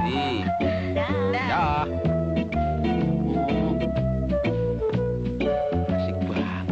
Hati-hati. Dah. Asik banget.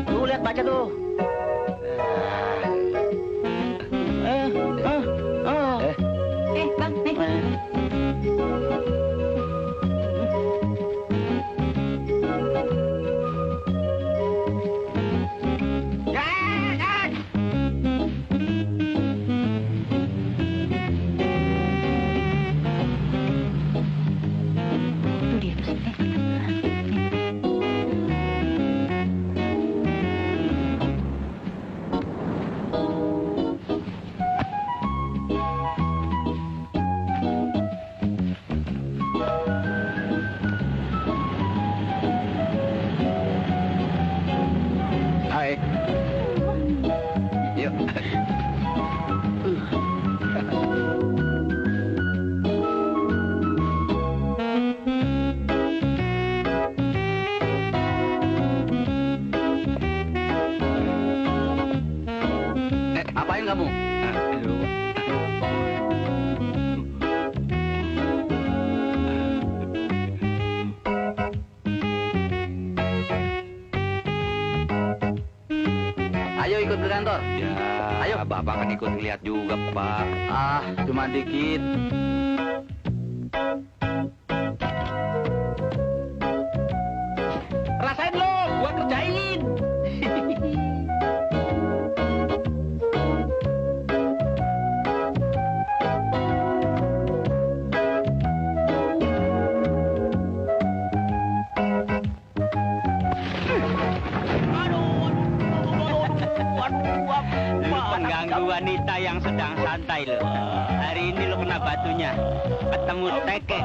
Tuh lihat baca tuh. Bang, nih. Tuh dia tuh. Hai. Yuk. Apain kamu? Ayo ikut ke kantor. Ya, Ayo. Bapak kan ikut lihat juga, Pak. Ah, cuma dikit. Rasain lo, gua kerjain. Lu pengganggu wanita yang sedang santai lo. Hari ini lo kena batunya. Ketemu teke.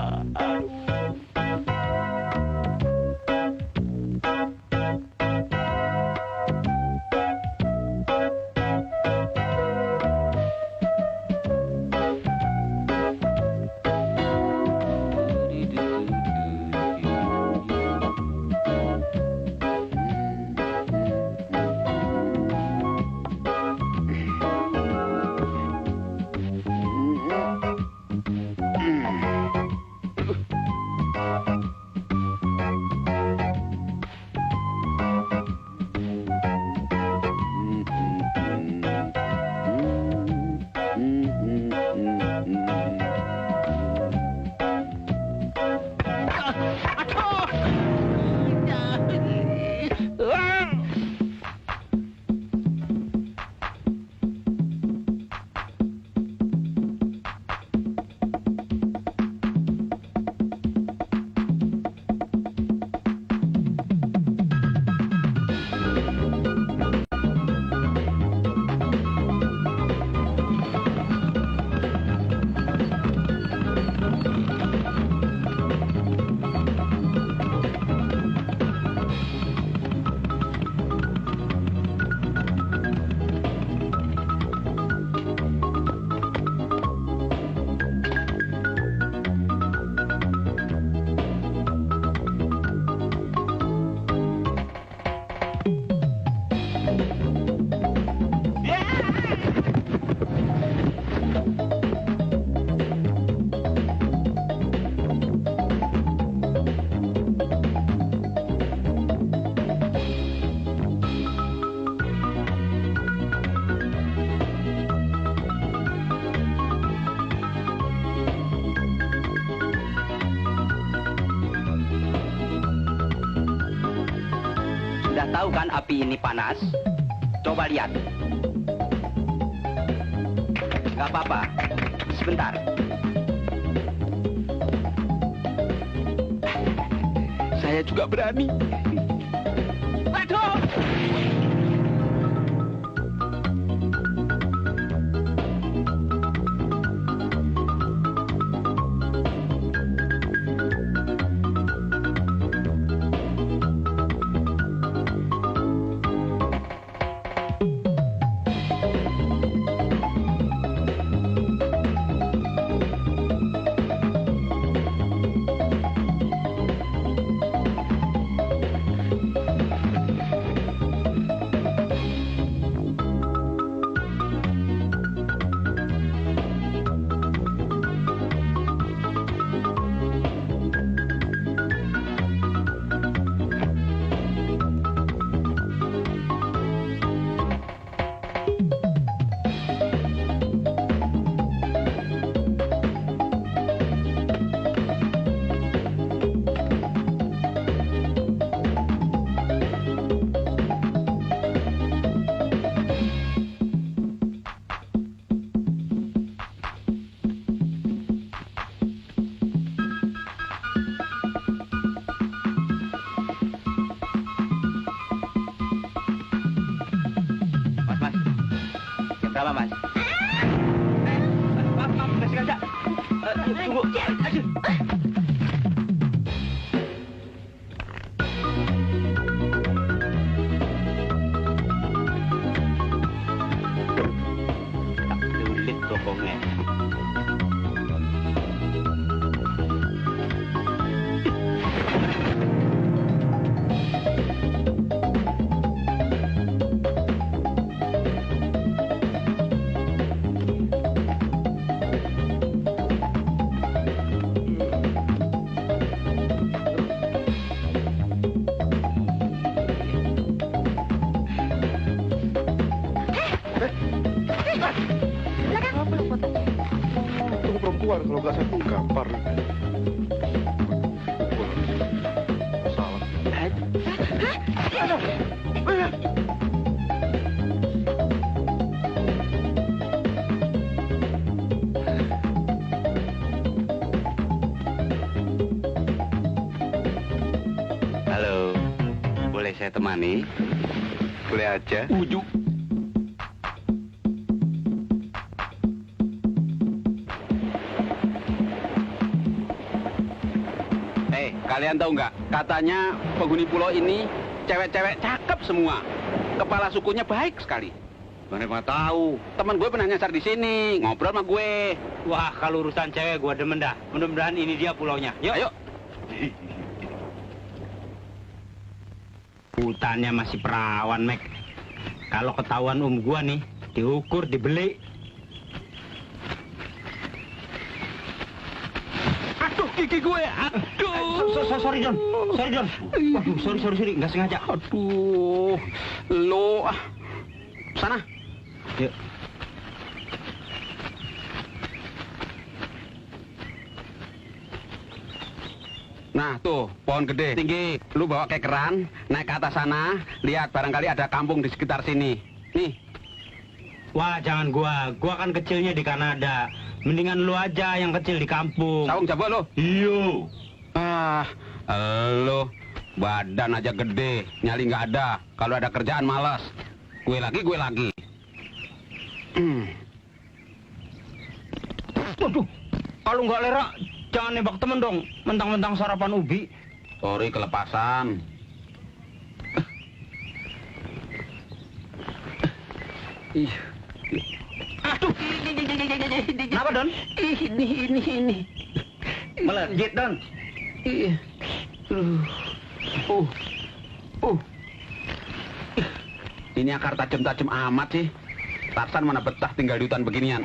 api ini panas? Coba lihat. Gak apa-apa. Sebentar. Saya juga berani. Waduh! Berapa, Mas? Maaf, nggak sengaja. Tunggu. Aduh. Tak sulit pokoknya. Itu perempuan, kalau nggak saya gampar. Salah. Halo, boleh saya temani? Boleh aja. Ujuk. Kalian tahu nggak? Katanya penghuni pulau ini cewek-cewek cakep semua. Kepala sukunya baik sekali. Mana gua tahu? Teman gue pernah nyasar di sini, ngobrol sama gue. Wah, kalau urusan cewek gua demen dah. Mudah-mudahan ini dia pulaunya. Yuk. Ayo. Hutannya masih perawan, Mek. Kalau ketahuan gua nih, diukur, dibeli. Aduh, gigi gue. Aduh. Sorry, Don. Waduh, sorry. Nggak sengaja. Aduh. Lo, sana. Yuk. Nah, tuh, pohon gede, tinggi. Lu bawa kekeran, naik ke atas sana, lihat barangkali ada kampung di sekitar sini. Nih. Wah, jangan gua. Gua kan kecilnya di Kanada. Mendingan lu aja yang kecil di kampung. Saung jago lo. Iyo. Lo badan aja gede, nyali nggak ada. Kalau ada kerjaan malas. Gue lagi. Waduh, kalau nggak lerak, jangan nembak temen dong. Mentang-mentang sarapan ubi. Sorry, kelepasan. Ih. Aduh. Kenapa, Don? Ini. Melejit, Don. Iya. Ini akar tajam-tajam amat sih. Tarsan mana betah tinggal di hutan beginian.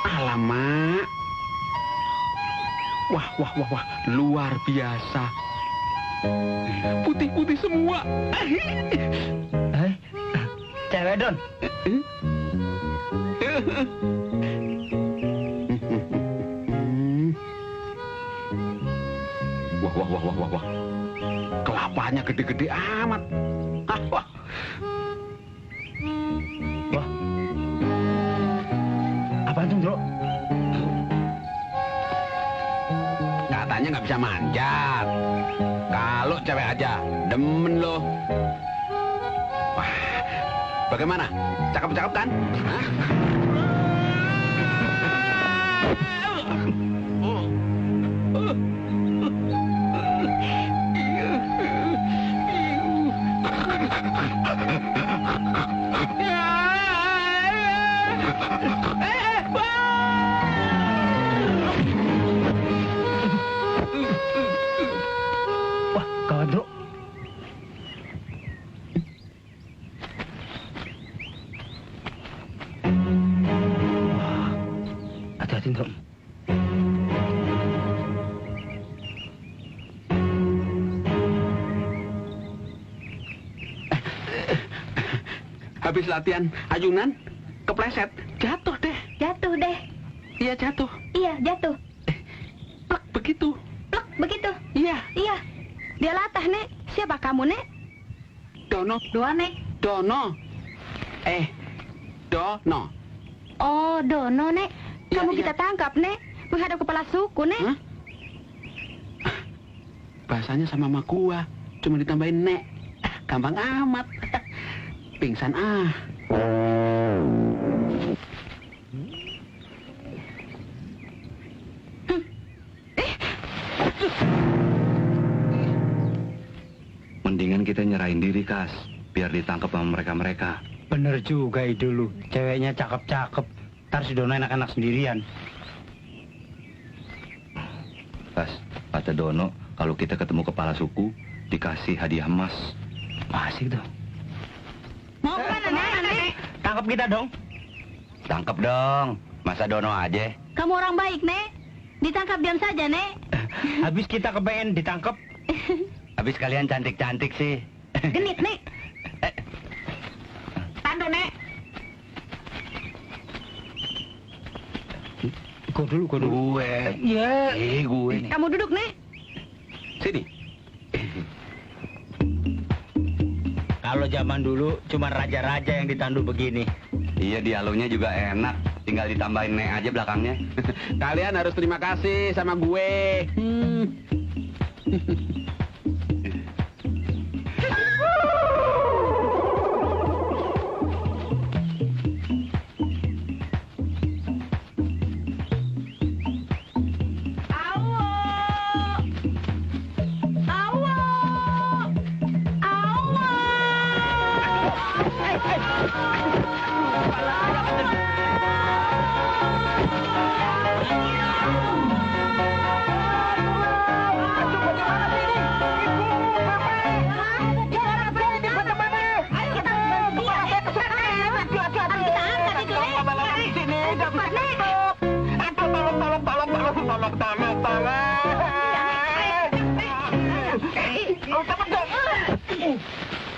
Alamak. Wah, luar biasa. Putih-putih semua. Cewek, Don. Wah. Kelapanya gede-gede amat. Wah. Apaan tuh, Bro? Katanya nggak bisa manjat. Kalau cewek aja, demen loh. Wah, bagaimana? Cakep-cakep kan? Hah? Wah, gawat, Bro. Hati-hati, Bro. Habis latihan ayunan, kepleset, jatuh deh. Jatuh deh. Iya jatuh. Iya, jatuh. Plek begitu. Plek, begitu. Iya. Iya. Dia latah, Nek. Siapa kamu, Nek? Dono. Doa, Nek. Dono. Dono. Oh, Dono, Nek. Iya, Kamu iya. kita tangkap, Nek. Menghadap kepala suku, Nek. Hah? Bahasanya sama gua, cuma ditambahin nek. Gampang amat. Pingsan ah. Mendingan kita nyerahin diri, Kas. Biar ditangkap sama mereka-mereka. Bener juga itu lu. Ceweknya cakep-cakep. Ntar si Dono enak-enak sendirian. Kas, kata Dono, kalau kita ketemu kepala suku, dikasih hadiah emas. Asik tuh. Mau kemana, Nek? Tangkap kita dong. Tangkep dong. Masa Dono aja? Kamu orang baik, Nek. Ditangkap diam saja, Nek. Habis kita kepengen ditangkap. Habis kalian cantik-cantik sih. Genit, Nek. Tando, Nek. Kau dulu. Gue. Iya. Gue nih. Kamu duduk, Nek. Sini. Kalau zaman dulu cuma raja-raja yang ditandu begini. Iya, dialognya juga enak. Tinggal ditambahin nek aja belakangnya. Kalian harus terima kasih sama gue.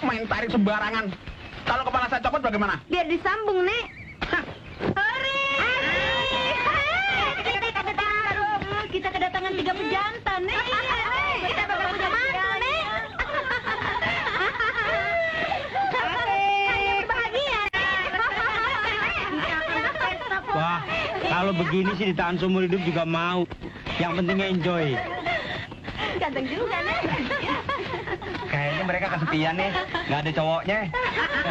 Main tarik sembarangan. Kalau kepala saya copot bagaimana? Biar disambung, Nek. Kita kedatangan 3 pejantan, Nek. Kita bakal punya mantu, Nek. Hanya berbahagia, Nek. Wah, kalau begini sih ditahan seumur hidup juga mau. Yang penting enjoy. Ganteng juga, Nek. Kayaknya mereka kesepian nih, nggak ada cowoknya.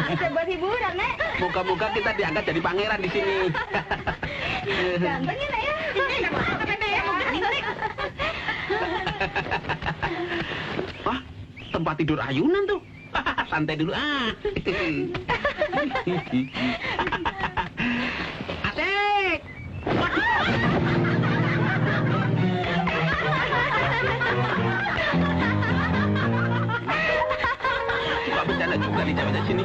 Bisa buat hiburan, Nek. Moga-moga kita diangkat jadi pangeran di sini. Ganteng ya, Nek, ya. Wah, tempat tidur ayunan tuh. Santai dulu ah. Asik. Suka bercanda juga nih cewek sini.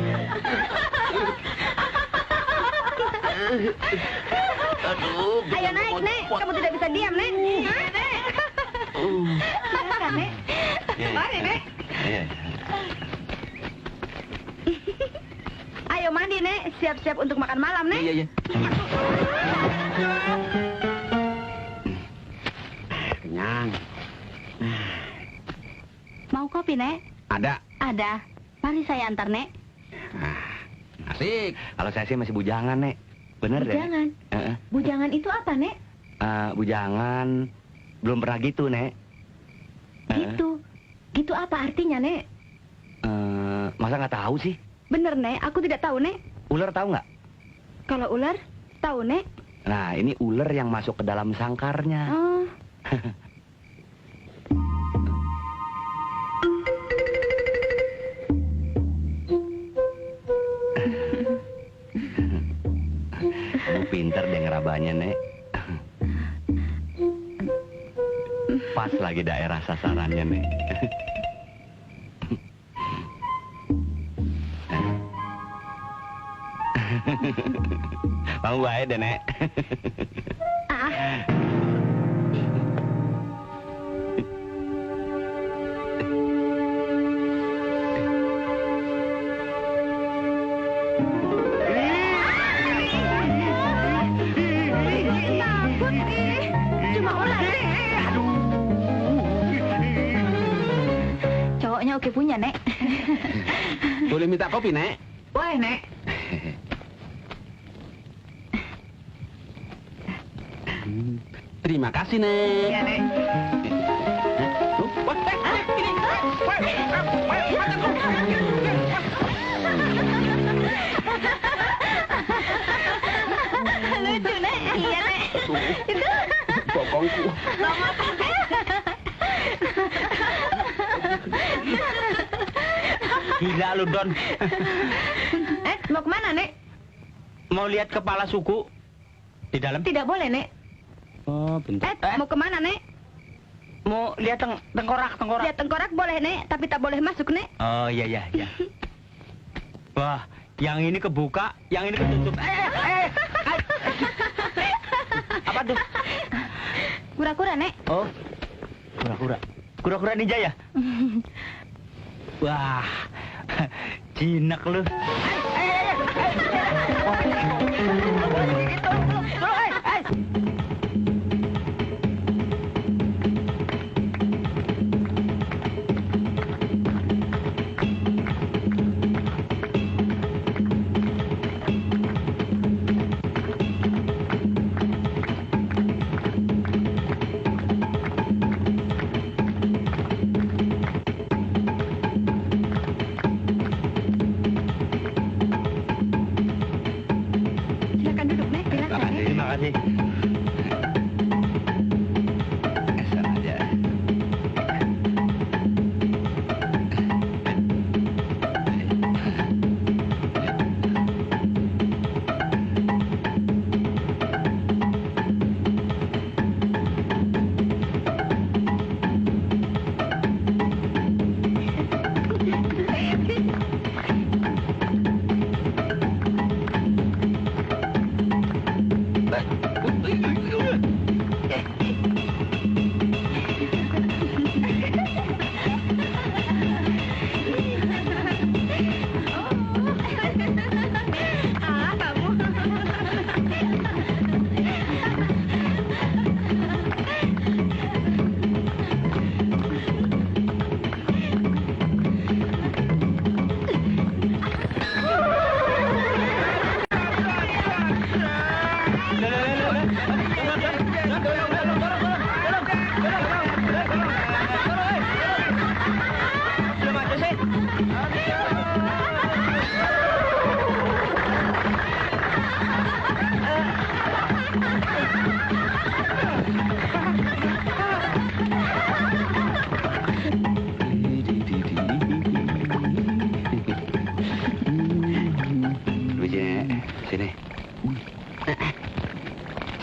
Aduh. Ayo naik, Nek. Kamu tidak bisa diam, Nek. Nek. Silakan, Nek. Mari, Nek. Iya. Ayo mandi, Nek. Siap-siap untuk makan malam, Nek. Iya, iya. Kenyang. Mau kopi, Nek? Ada. Ada. Mari saya antar, Nek. Asik. Kalau saya sih masih bujangan, Nek. Bener deh. Bujangan? Bujangan itu apa, Nek? Bujangan belum pernah gitu, Nek. Gitu. Gitu apa artinya, Nek? Masa nggak tahu sih? Bener, Nek. Aku tidak tahu, Nek. Ular tahu nggak? Kalau ular, tahu, Nek. Nah, ini ular yang masuk ke dalam sangkarnya. Oh. Kamu pinter deh ngerabanya, Nek. Pas lagi daerah sasarannya, Nek. Mau baik deh, Nek. Takut, nih. Cuma ular, Nek. Cowoknya oke punya, Nek. Boleh minta kopi, Nek? Boleh, Nek. Terima kasih, Nek. Iya, Nek. Lucu, Nek. Iya, Nek. Itu. Bokongku. Gila lu, Don. Mau kemana, Nek? Mau lihat kepala suku di dalam? Tidak boleh, Nek. Oh, bentar. Mau kemana, Nek? Mau lihat tengkorak. Lihat tengkorak boleh, Nek, tapi tak boleh masuk, Nek. Oh, iya. Wah, yang ini kebuka, yang ini ketutup. Apa tuh? Kura-kura, Nek. Oh, kura-kura. Kura-kura ninja ya? Wah, jinak lu. Silakan duduk, Nek. Silakan, Nek. Terima kasih. Asal aja.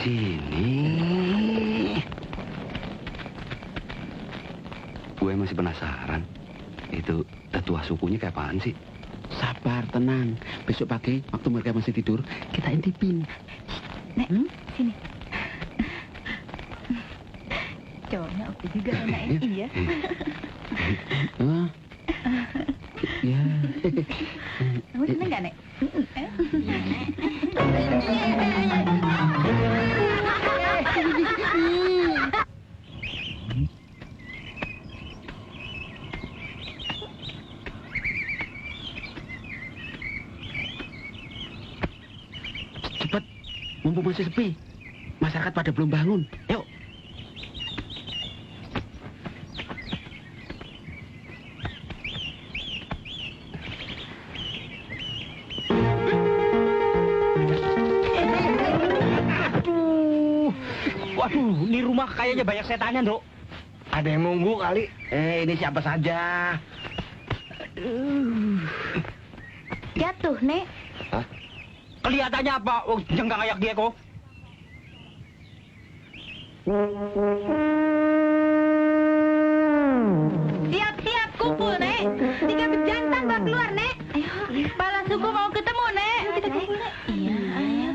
Sini. Gue masih penasaran. Itu tetua sukunya kayak apaan sih? Sabar, tenang. Besok pagi, waktu mereka masih tidur, kita intipin. Nek, sini. Cowoknya oke juga Nek. Iya. Ya. Kamu seneng gak, Nek? Cepet, mumpung masih sepi. Masyarakat pada belum bangun. Yuk. Waduh, ini rumah kayaknya banyak setannya, Dok. Ada yang nunggu kali. Ini siapa saja? Jatuh, Nek. Kelihatannya apa? Oh, jengkang kayak dia kok. Siap-siap, kumpul, Nek. 3 pejantan bawa keluar, Nek. Ayo, kepala suku mau ketemu, Nek. Kita kumpul, Nek. Iya, ayo.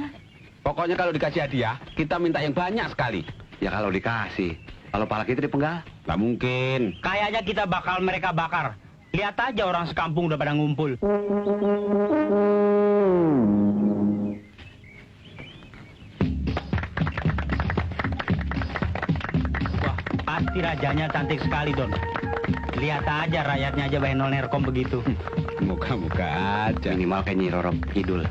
Pokoknya kalau dikasih hadiah, kita minta yang banyak sekali. Ya kalau dikasih. Kalau pala kita dipenggal. Nggak mungkin. Kayaknya kita bakal mereka bakar. Lihat aja orang sekampung udah pada ngumpul. Wah, pasti rajanya cantik sekali, Don. Lihat aja rakyatnya aja bahenol nerkom begitu. Muka-muka aja. Minimal kayak Nyi Roro Kidul.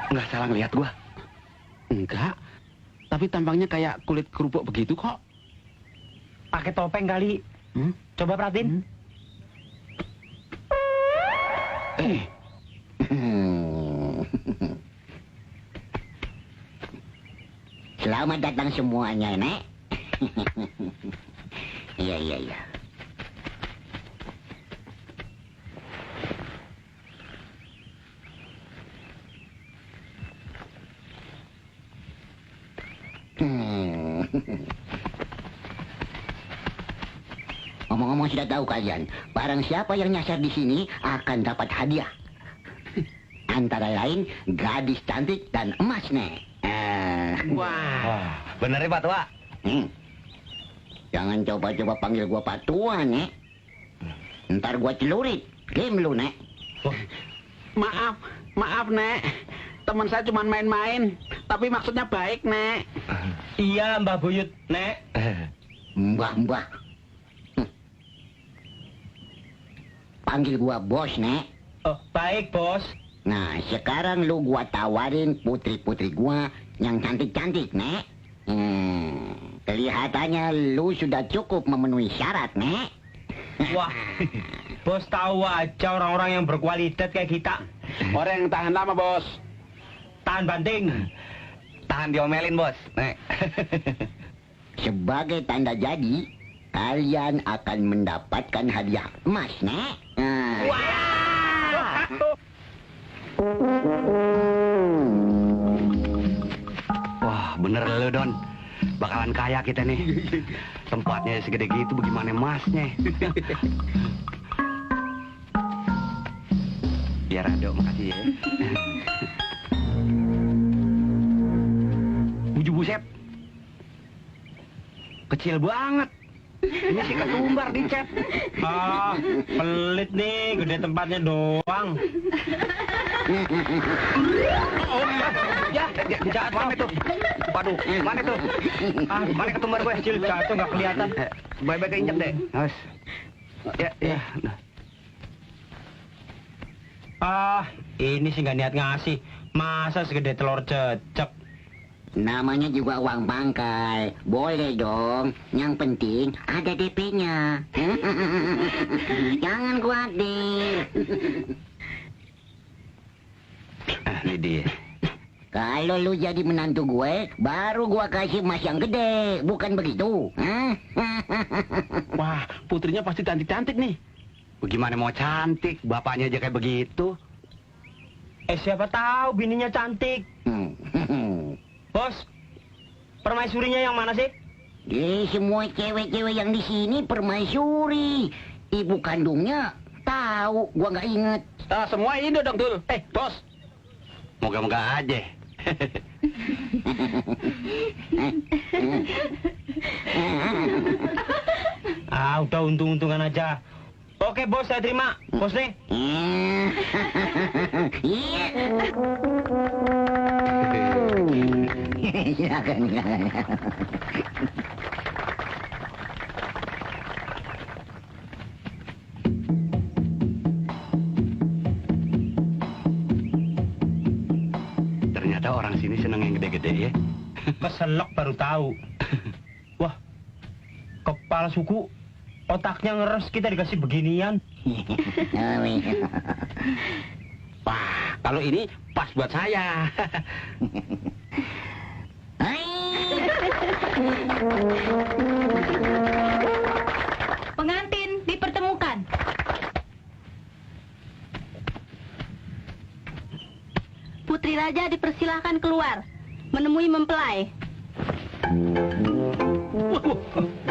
Nggak salah ngeliat gua. Enggak. Tapi tampangnya kayak kulit kerupuk begitu kok. Pakai topeng kali. Coba perhatiin. Selamat datang semuanya, Nek. Iya, iya, iya. Ngomong-ngomong sudah tahu kalian, barang siapa yang nyasar di sini akan dapat hadiah. Antara lain gadis cantik dan emas, Nek. Wah, bener ya Pak Tua? Jangan coba-coba panggil gua Pak Tua, Nek. Ntar gua celurit. Game lu, Nek. Maaf, Nek. Teman saya cuma main-main, tapi maksudnya baik, Nek. Iya, Mbah Buyut, Nek. Mbah. Panggil gua bos, Nek. Oh, baik, Bos. Nah, sekarang lu gua tawarin putri-putri gua yang cantik-cantik, Nek. Kelihatannya lu sudah cukup memenuhi syarat, Nek. Wah, Bos tahu aja orang-orang yang berkualitas kayak kita. Orang yang tahan lama, Bos. Tahan banting. Tahan diomelin, Bos. Nek. Sebagai tanda jadi, kalian akan mendapatkan hadiah emas, Nek. Wah, bener lu, Don. Bakalan kaya kita nih. Tempatnya segede gitu, bagaimana emasnya? Biar ada, makasih ya. Buset. Kecil banget. Ini sih ketumbar dicet. Ah, pelit nih, gede tempatnya doang. Jahat mana itu? Waduh, mana itu? Mana ketumbar gue? Kecil jatuh nggak kelihatan. Baik-baik keinjak deh. Awas. Ya. Ah, ini sih nggak niat ngasih. Masa segede telur cecek? Namanya juga uang bangkai. Boleh dong. Yang penting ada DP-nya. Jangan khawatir. Ini dia. Kalau lu jadi menantu gue, baru gue kasih emas yang gede. Bukan begitu? Wah, putrinya pasti cantik-cantik nih. Bagaimana mau cantik? Bapaknya aja kayak begitu. Siapa tahu bininya cantik. Bos, Permaisurinya yang mana sih? Semua cewek-cewek yang di sini permaisuri. Ibu kandungnya tahu, gua nggak inget. Semua Indo dong, Dul. Bos. Moga-moga aja. Udah untung-untungan aja. Oke, bos, saya terima. Bos nih. Silakan. Ternyata orang sini seneng yang gede-gede ya. Keselak baru tahu. Wah, kepala suku otaknya ngeres, kita dikasih beginian. Wah, kalau ini pas buat saya. Pengantin dipertemukan. Putri Raja dipersilahkan keluar menemui mempelai.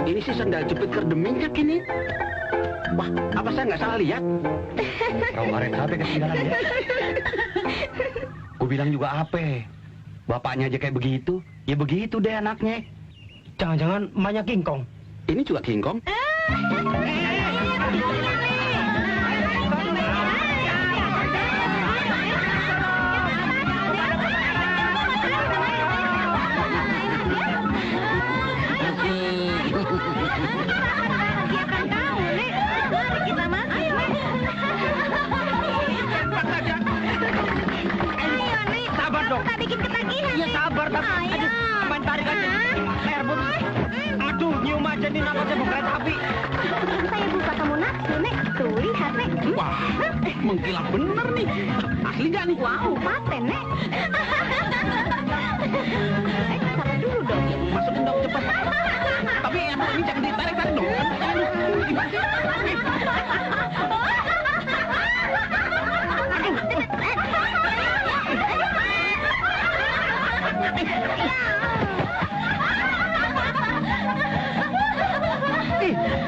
Ini sih sandal jepit kerdeminyak ini. Wah, apa saya nggak salah lihat? Tahu karet HP ketinggalan ya. Gue bilang juga apa? Bapaknya aja kayak begitu, ya begitu deh anaknya. Jangan-jangan emaknya kingkong. Ini juga kingkong. Ya sabar, tapi aduh, main tarik aja. Leher putus. Aduh, nyium aja nih napasnya berkereta api. Saya buka kamu nafsu, Nek. Tuh, lihat, Nek. Wah, mengkilap bener nih. Asli nggak nih? Wow, paten, Nek. Sabar dulu dong. Masukin dong cepat. Tapi emang ini jangan ditarik-tarik dong.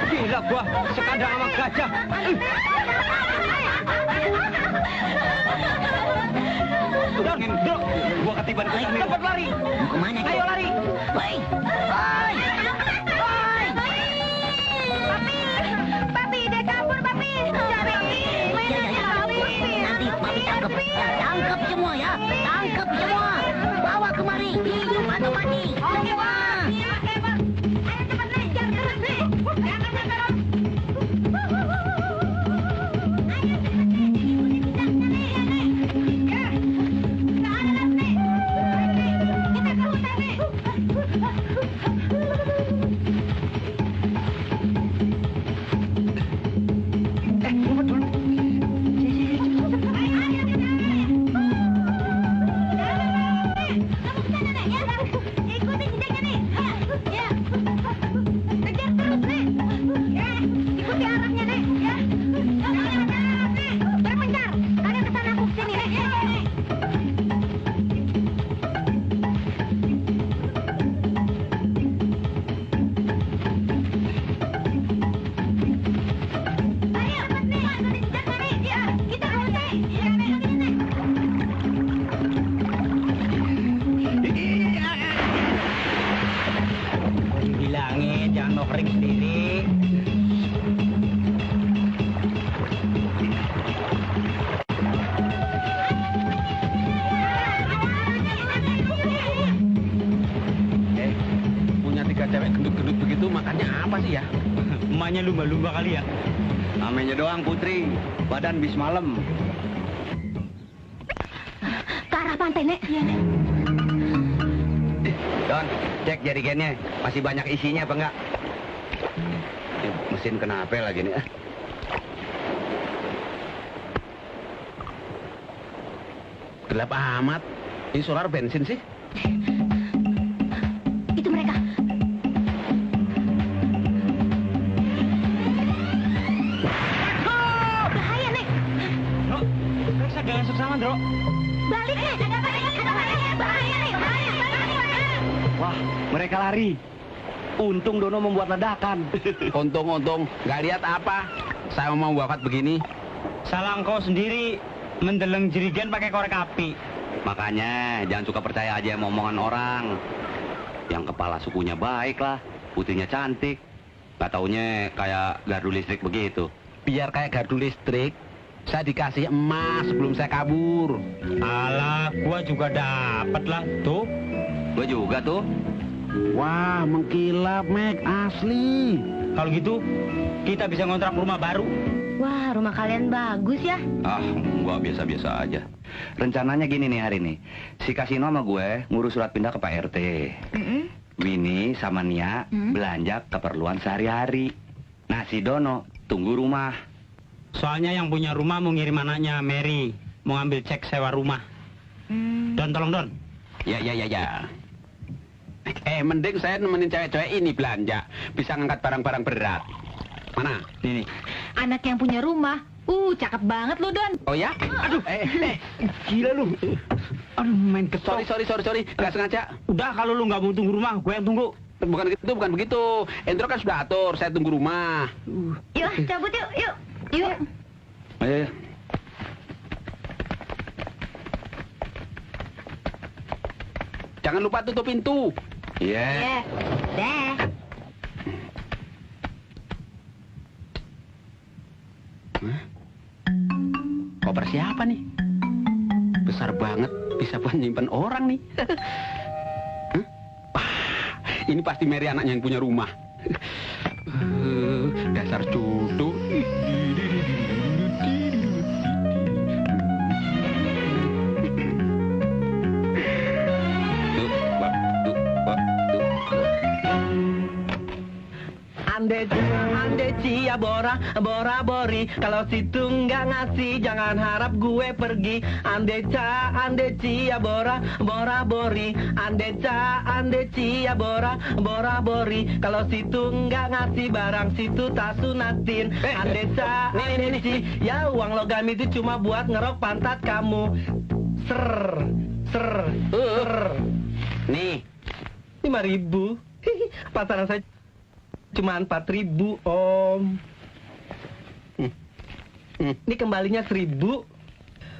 Gila gua, sekadang sama gajah. Dok, Gua ketiban ke sana. cepat lari. Mau kemana? Ayo lari. Baik. Papi, dia kabur, Papi. Cari. Nanti papi tangkap. Tangkap semua ya. Tangkap semua. Bawa kemari. Hidup atau mati. Oke, Semua. Pak. Oke, Pak. Ayo cepat, Nek. Jangan terus, Nek. Bilangin jangan nofring sendiri. Punya 3 cewek gendut-gendut begitu, makannya apa sih ya? Emaknya lumba-lumba kali ya. Namanya doang Putri, badan bis malam. Ke arah pantai, Nek. Iya, Nek. Don, cek jerigennya, masih banyak isinya apa enggak? Mesin kenapa lagi nih? Gelap amat. Ini solar bensin sih. Itu mereka. Bahaya, Nek. Bro, periksa jangan sama, Bro. Balik, Nek. Bahaya, Nek. Bahaya. Wah, mereka lari. Untung Dono membuat ledakan. Untung, nggak lihat apa. Saya mau wafat begini. Salah engkau sendiri mendeleng jerigen pakai korek api. Makanya jangan suka percaya aja sama omongan orang. Yang kepala sukunya baik lah, putihnya cantik. Gak taunya kayak gardu listrik begitu. Biar kayak gardu listrik, saya dikasih emas sebelum saya kabur. Alah, gua juga dapet lah. Tuh. Gue juga tuh. Wah, mengkilap, Mek, asli. Kalau gitu, kita bisa ngontrak rumah baru. Wah, rumah kalian bagus ya. Ah, enggak, biasa-biasa aja. Rencananya gini nih hari ini. Si Kasino sama gue ngurus surat pindah ke Pak RT. Winnie sama Nia belanja keperluan sehari-hari. Nah, si Dono tunggu rumah. Soalnya yang punya rumah mau ngirim anaknya, Mary. Mau ngambil cek sewa rumah. Don, tolong Don. Ya. Mending saya nemenin cewek-cewek ini belanja. Bisa ngangkat barang-barang berat. Mana? Ini. Anak yang punya rumah. Cakep banget lu, Don. Oh ya? Aduh, Gila lu. Aduh, main kesel. Sorry. Nggak sengaja. Udah, kalau lu nggak mau tunggu rumah, gue yang tunggu. Bukan begitu. Endro kan sudah atur, saya tunggu rumah. Yuk, cabut yuk. Ayo. Jangan lupa tutup pintu. Iya. Deh. Koper siapa nih? Besar banget, bisa buat nyimpen orang nih. Wah, ini pasti Mary anaknya yang punya rumah. Dasar jodoh. Ande cia bora bori. Kalau situ nggak ngasih jangan harap gue pergi. Ande cia bora bori. Ande cia bora bori. Kalau situ nggak ngasih barang situ tak sunatin. Ande ya uang logam itu cuma buat ngerok pantat kamu. Ser. Nih, 5.000. Pasaran saya cuma 4.000, Om. Ini kembalinya 1.000.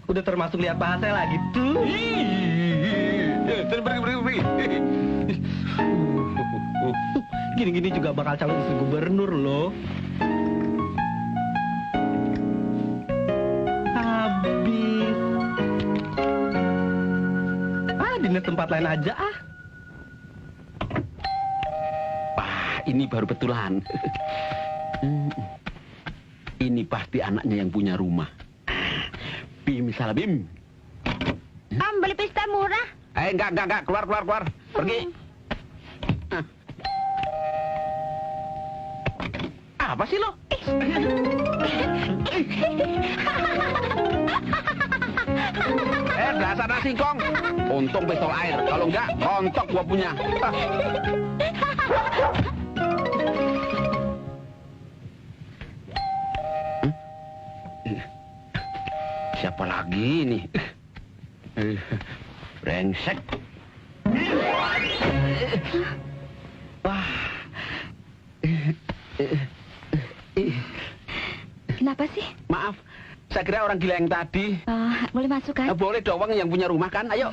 Udah termasuk lihat paha saya lagi tuh. pergi. Gini-gini juga bakal calon istri gubernur loh. Habis. Dinas tempat lain aja ah. Ini baru betulan. Ini pasti anaknya yang punya rumah. Bim, salah Bim. Beli pesta murah. Enggak. Keluar. Pergi. Apa sih lo? Dasar nasi singkong. Untung pistol air. Kalau enggak, kontok gua punya. Siapa lagi nih? Brengsek. Wah. Kenapa sih? Maaf, saya kira orang gila yang tadi. Boleh masuk kan? Boleh dong, yang punya rumah kan? Ayo.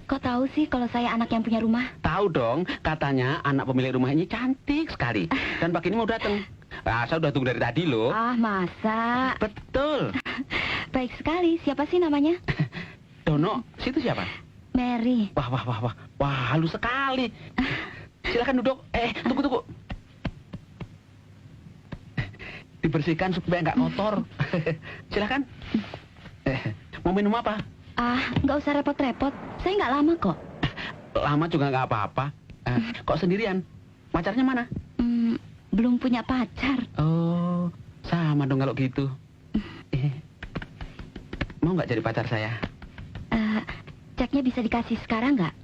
Kok tahu sih kalau saya anak yang punya rumah? Tahu dong, katanya anak pemilik rumah ini cantik sekali. Dan pagi ini mau datang. Saya udah tunggu dari tadi loh. Masa? Betul. Baik sekali. Siapa sih namanya? Dono, situ siapa? Mary. Wah, halus sekali. Silakan duduk. Tunggu. Dibersihkan supaya nggak kotor. Silakan. Mau minum apa? Nggak usah repot-repot. Saya nggak lama kok. Lama juga nggak apa-apa. Kok sendirian? Pacarnya mana? Belum punya pacar. Oh, sama dong kalau gitu. Mau nggak jadi pacar saya? Ceknya bisa dikasih sekarang nggak?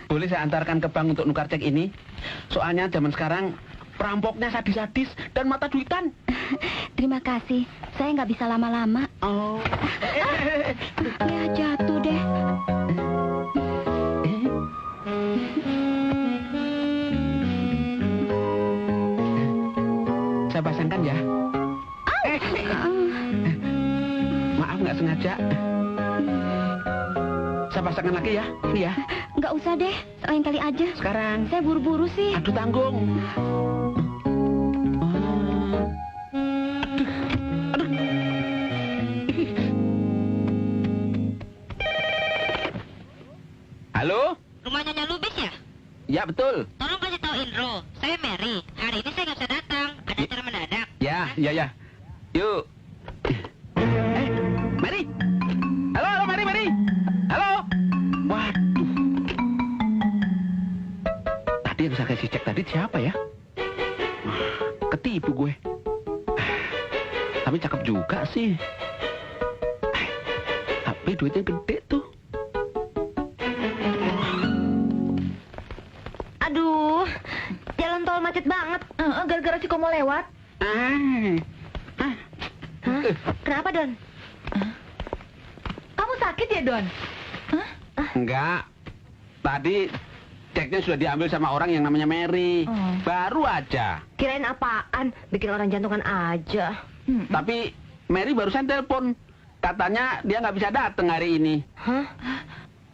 Boleh saya antarkan ke bank untuk nukar cek ini? Soalnya zaman sekarang Perampoknya sadis-sadis dan mata duitan. Terima kasih. Saya nggak bisa lama-lama. Oh. Ya, jatuh deh. Saya pasangkan ya. Maaf nggak sengaja. Saya pasangkan lagi ya. Ini ya. Nggak usah deh. Lain kali aja. Sekarang. Saya buru-buru sih. Aduh tanggung. Halo? Rumahnya Nyonya Lubis ya? Ya betul. Tolong kasih tahu Indro, saya Mary. Hari ini saya nggak bisa datang, ada acara mendadak. Ya. Yuk. Mary. Halo Mary. Halo. Waduh. Tadi yang saya kasih cek tadi siapa ya? Ketipu gue. Tapi cakep juga sih. Tapi duitnya gede tuh. Aduh, jalan tol macet banget. Gara-gara si Komo lewat. Hah? Kenapa, Don? Kamu sakit ya, Don? Enggak. Tadi ceknya sudah diambil sama orang yang namanya Mary. Baru aja. Kirain apaan? Bikin orang jantungan aja. Tapi Mary barusan telepon. Katanya dia nggak bisa datang hari ini. Hah?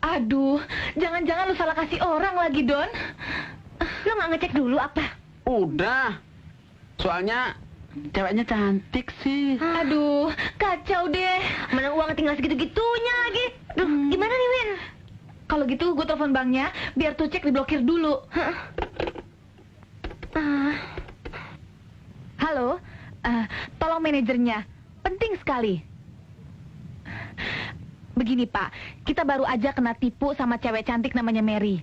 Aduh, jangan-jangan lu salah kasih orang lagi, Don. Lu nggak ngecek dulu apa? Udah. Soalnya ceweknya cantik sih. Aduh, kacau deh. Mana uang tinggal segitu-gitunya lagi. Duh, gimana nih, Win? Kalau gitu gue telepon banknya, biar tuh cek diblokir dulu. Halo, tolong manajernya. Penting sekali. Begini Pak, kita baru aja kena tipu sama cewek cantik namanya Mary.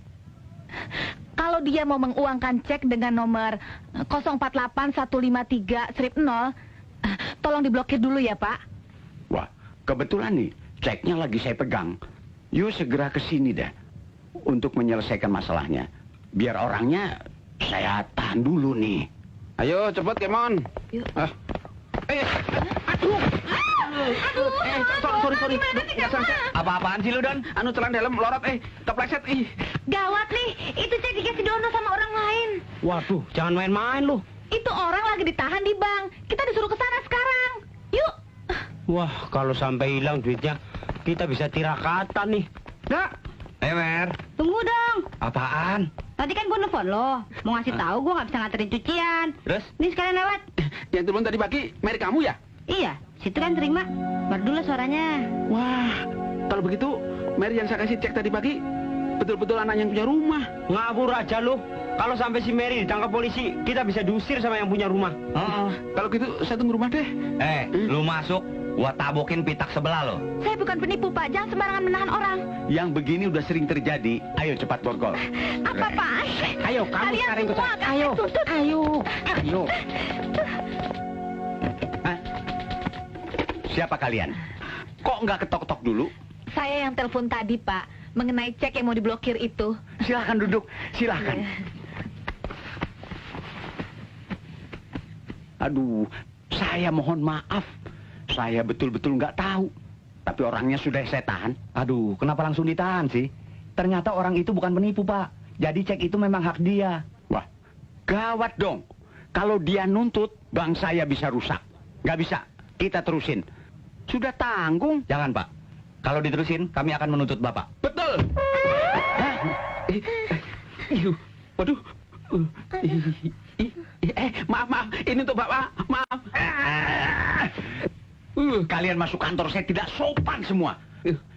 Kalau dia mau menguangkan cek dengan nomor 048153-0, tolong diblokir dulu ya Pak. Wah, kebetulan nih, ceknya lagi saya pegang. You segera ke sini deh untuk menyelesaikan masalahnya. Biar orangnya saya tahan dulu nih. Ayo cepet Kemon. Yuk. Aduh. Sorry. Gimana sih, Apa-apaan sih lu, Don? Anu celan dalam lorot kepleset Gawat nih, itu cek dikasih dono sama orang lain. Waduh, jangan main-main lu. Itu orang lagi ditahan di bank. Kita disuruh ke sana sekarang. Yuk. Wah, kalau sampai hilang duitnya, kita bisa tirakatan nih. Nggak. Mer. Tunggu dong. Apaan? Tadi kan gue nelfon lo, mau ngasih tahu gue nggak bisa nganterin cucian. Terus? Nih sekalian lewat. Yang turun tadi pagi Mary kamu ya? Iya, situ kan terima. Merdu lah suaranya. Wah, kalau begitu Mary yang saya kasih cek tadi pagi betul-betul anak yang punya rumah. Ngabur aja lu. Kalau sampai si Mary ditangkap polisi, kita bisa diusir sama yang punya rumah. Kalau gitu saya tunggu rumah deh. Lu masuk, gua tabokin pitak sebelah lo. Saya bukan penipu Pak, jangan sembarangan menahan orang. Yang begini udah sering terjadi. Ayo cepat borgol. Apa Pak? Ayo, kamu Kalian sekarang ikut semua, saya. ayo. Ayo. Siapa kalian? Kok nggak ketok-ketok dulu? Saya yang telepon tadi Pak, mengenai cek yang mau diblokir itu. Silahkan duduk, silahkan. Aduh, saya mohon maaf. Saya betul-betul nggak tahu. Tapi orangnya sudah saya tahan. Aduh, kenapa langsung ditahan sih? Ternyata orang itu bukan penipu, Pak. Jadi cek itu memang hak dia. Wah, gawat dong. Kalau dia nuntut, bank saya bisa rusak. Nggak bisa, kita terusin. Sudah tanggung. Jangan, Pak. Kalau diterusin, kami akan menuntut Bapak. Betul. Waduh. Maaf. Ini untuk Bapak. Maaf. Kalian masuk kantor saya tidak sopan semua.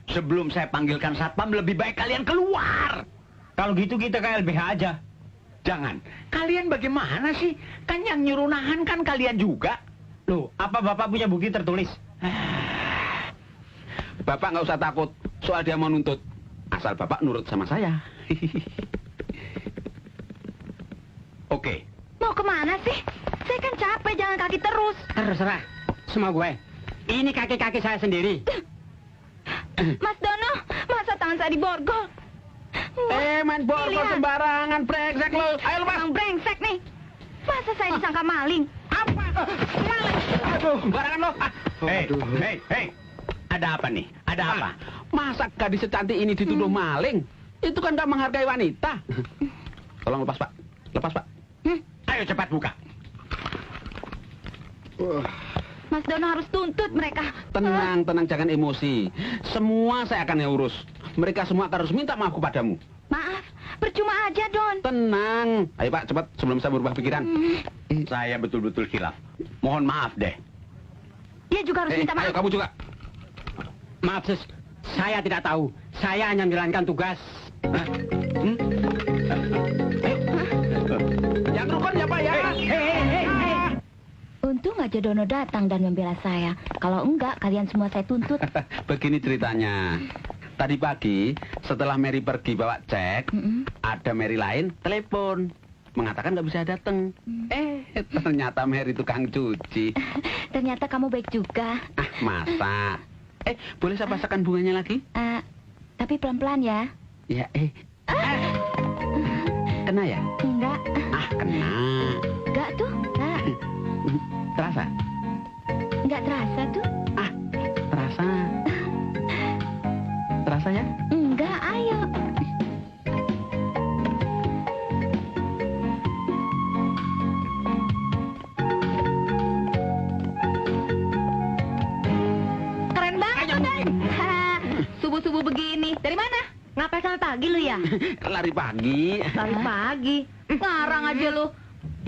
Sebelum saya panggilkan satpam, lebih baik kalian keluar. Kalau gitu kita ke LBH aja. Jangan. Kalian bagaimana sih? Kan yang nyuruh nahan kan kalian juga. Loh, apa Bapak punya bukti tertulis? Bapak nggak usah takut soal dia mau nuntut. Asal Bapak nurut sama saya. Oke. Mau kemana sih? Saya kan capek jalan kaki terus. Terserah. Semua gue. Ini kaki-kaki saya sendiri. Mas Dono, masa tangan saya diborgol? Main borgol Lihat. sembarangan, brengsek lo. Ayo lepas. Emang brengsek nih. Masa saya disangka maling? Apa? Maling. Aduh, barangan lo. Hei, ada apa nih? Ada apa? Masa gadis secantik ini dituduh maling? Itu kan gak menghargai wanita. Tolong lepas, Pak. Lepas, Pak. Ayo cepat buka. Mas Dono harus tuntut mereka. Tenang, jangan emosi. Semua saya akan urus. Mereka semua akan harus minta maaf kepadamu. Maaf, percuma aja, Don. Tenang. Ayo, Pak, cepat sebelum saya berubah pikiran. Saya betul-betul hilaf. Mohon maaf deh. Dia juga harus minta maaf. Ayo, kamu juga. Maaf, Sis. Saya tidak tahu. Saya hanya menjalankan tugas. Hah? Yang rukun ya, Pak, ya. Untung aja Dono datang dan membela saya. Kalau enggak, kalian semua saya tuntut. Begini ceritanya. Tadi pagi, setelah Mary pergi bawa cek, ada Mary lain telepon. Mengatakan nggak bisa datang. Ternyata Mary tukang cuci. Ternyata kamu baik juga. Ah, masa? Boleh saya pasangkan bunganya lagi? Tapi pelan-pelan ya. Ya, Kena ya? Enggak. Ah, kena. Enggak tuh. Terasa? Enggak terasa tuh. Ah, terasa. Terasa ya? Enggak, ayo. Keren banget, Dan. Subuh-subuh begini. Dari mana? Ngapain sampai pagi lu ya? Lari pagi. Lari pagi. Ngarang aja lu.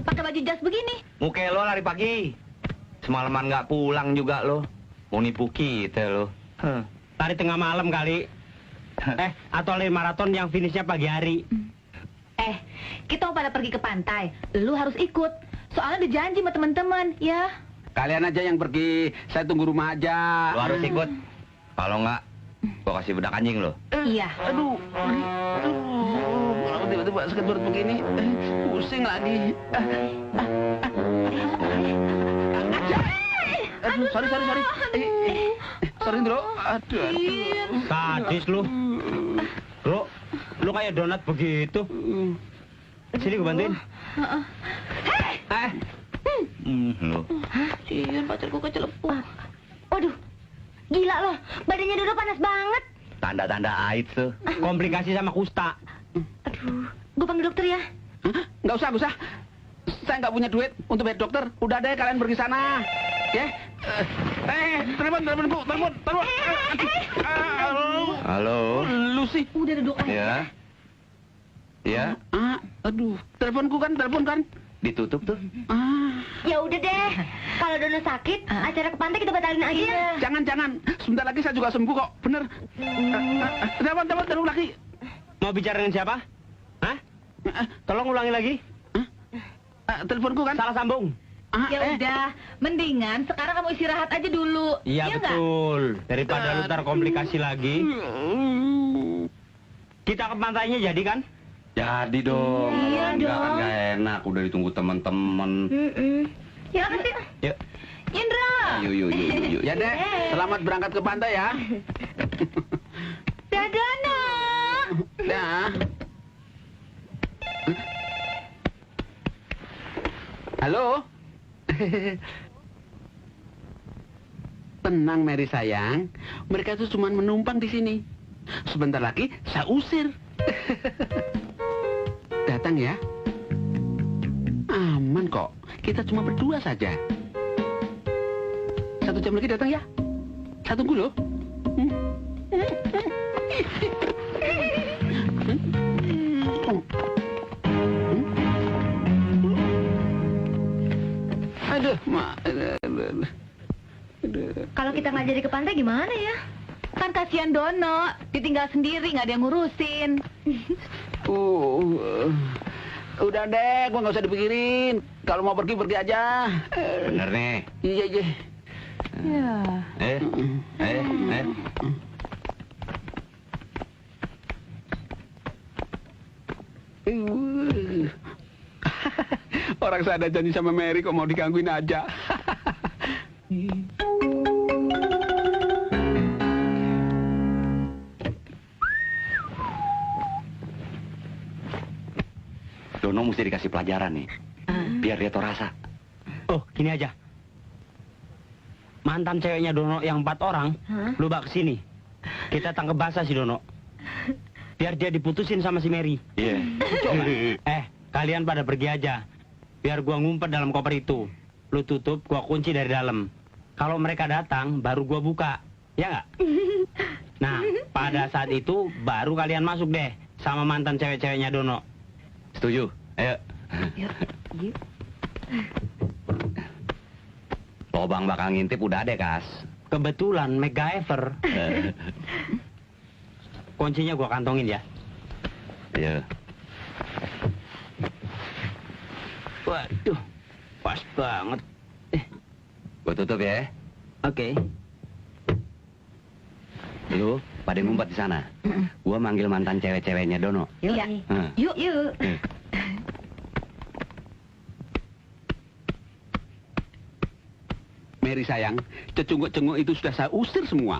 Pakai baju jas begini. Muka lo lari pagi. Semalaman nggak pulang juga lo. Mau nipu kita lo. Lari tengah malam kali. Atau lari maraton yang finishnya pagi hari. Kita mau pada pergi ke pantai. Lu harus ikut. Soalnya dijanji sama teman-teman, ya. Kalian aja yang pergi. Saya tunggu rumah aja. Lo harus ikut. Kalau nggak, gua kasih bedak anjing lo. Iya. Aduh. Kalau tiba-tiba sakit perut begini, pusing lagi. Aduh, sorry. Sorry, Bro. Aduh. Sadis lu. Bro, lu kayak donat begitu. Sini gue bantuin. Lo. Cian, pacarku kecelepuk. Waduh, gila loh. Badannya Dodo panas banget. Tanda-tanda AIDS tuh. Komplikasi sama kusta. Aduh, gue panggil dokter ya. Nggak usah. Saya nggak punya duit untuk bayar dokter. Udah deh, kalian pergi sana. Ya. Telepon. Halo. Lu sih. Udah duduk aja. Ya. Ya. Aduh. Telepon kan? Ditutup tuh. Ya udah deh. Kalau Dono sakit, acara ke pantai kita batalin aja ya. Jangan. Sebentar lagi saya juga sembuh kok. Bener. Telepon lagi. Mau bicara dengan siapa? Hah? Tolong ulangi lagi. Teleponku kan? Salah sambung. Ya udah, mendingan sekarang kamu istirahat aja dulu. Iya nggak? betul. Daripada lu ntar komplikasi lagi. Kita ke pantainya jadi kan? Jadi dong. Iya Nggak dong. nggak enak. Udah ditunggu teman-teman. Ya kan sih? Yuk. Indra. Yuk. Ya deh. Selamat berangkat ke pantai ya. Dadah, Dah. Halo. Tenang, Mary sayang. Mereka itu cuma menumpang di sini. Sebentar lagi saya usir. Datang ya. Aman kok. Kita cuma berdua saja. 1 jam lagi datang ya. Saya tunggu loh. Aduh, Kalau kita nggak jadi ke pantai gimana ya? Kan kasihan Dono, ditinggal sendiri nggak ada yang ngurusin. Udah deh, gua nggak usah dipikirin. Kalau mau pergi aja. Bener nih. Iya. Ya. Orang saya ada janji sama Mary kok mau digangguin aja. Dono mesti dikasih pelajaran nih. biar dia tahu rasa. Oh, gini aja. Mantan ceweknya Dono yang 4 orang, lu bawa ke sini. Kita tangkap basah si Dono. Biar dia diputusin sama si Mary. Iya. Kalian pada pergi aja. Biar gua ngumpet dalam koper itu. Lu tutup, gua kunci dari dalam. Kalau mereka datang, baru gua buka. Ya nggak? Nah, pada saat itu, baru kalian masuk deh. Sama mantan cewek-ceweknya Dono. Setuju? Ayo. Yuk. Lobang bakal ngintip udah ada, Kas. Kebetulan MacGyver. Kuncinya gua kantongin ya. Iya. Waduh, pas banget. Gua tutup ya. Oke. Lu pada ngumpet di sana. Gua manggil mantan cewek-ceweknya Dono. Iya. Yuk. Mary sayang, cecunguk-cenguk itu sudah saya usir semua.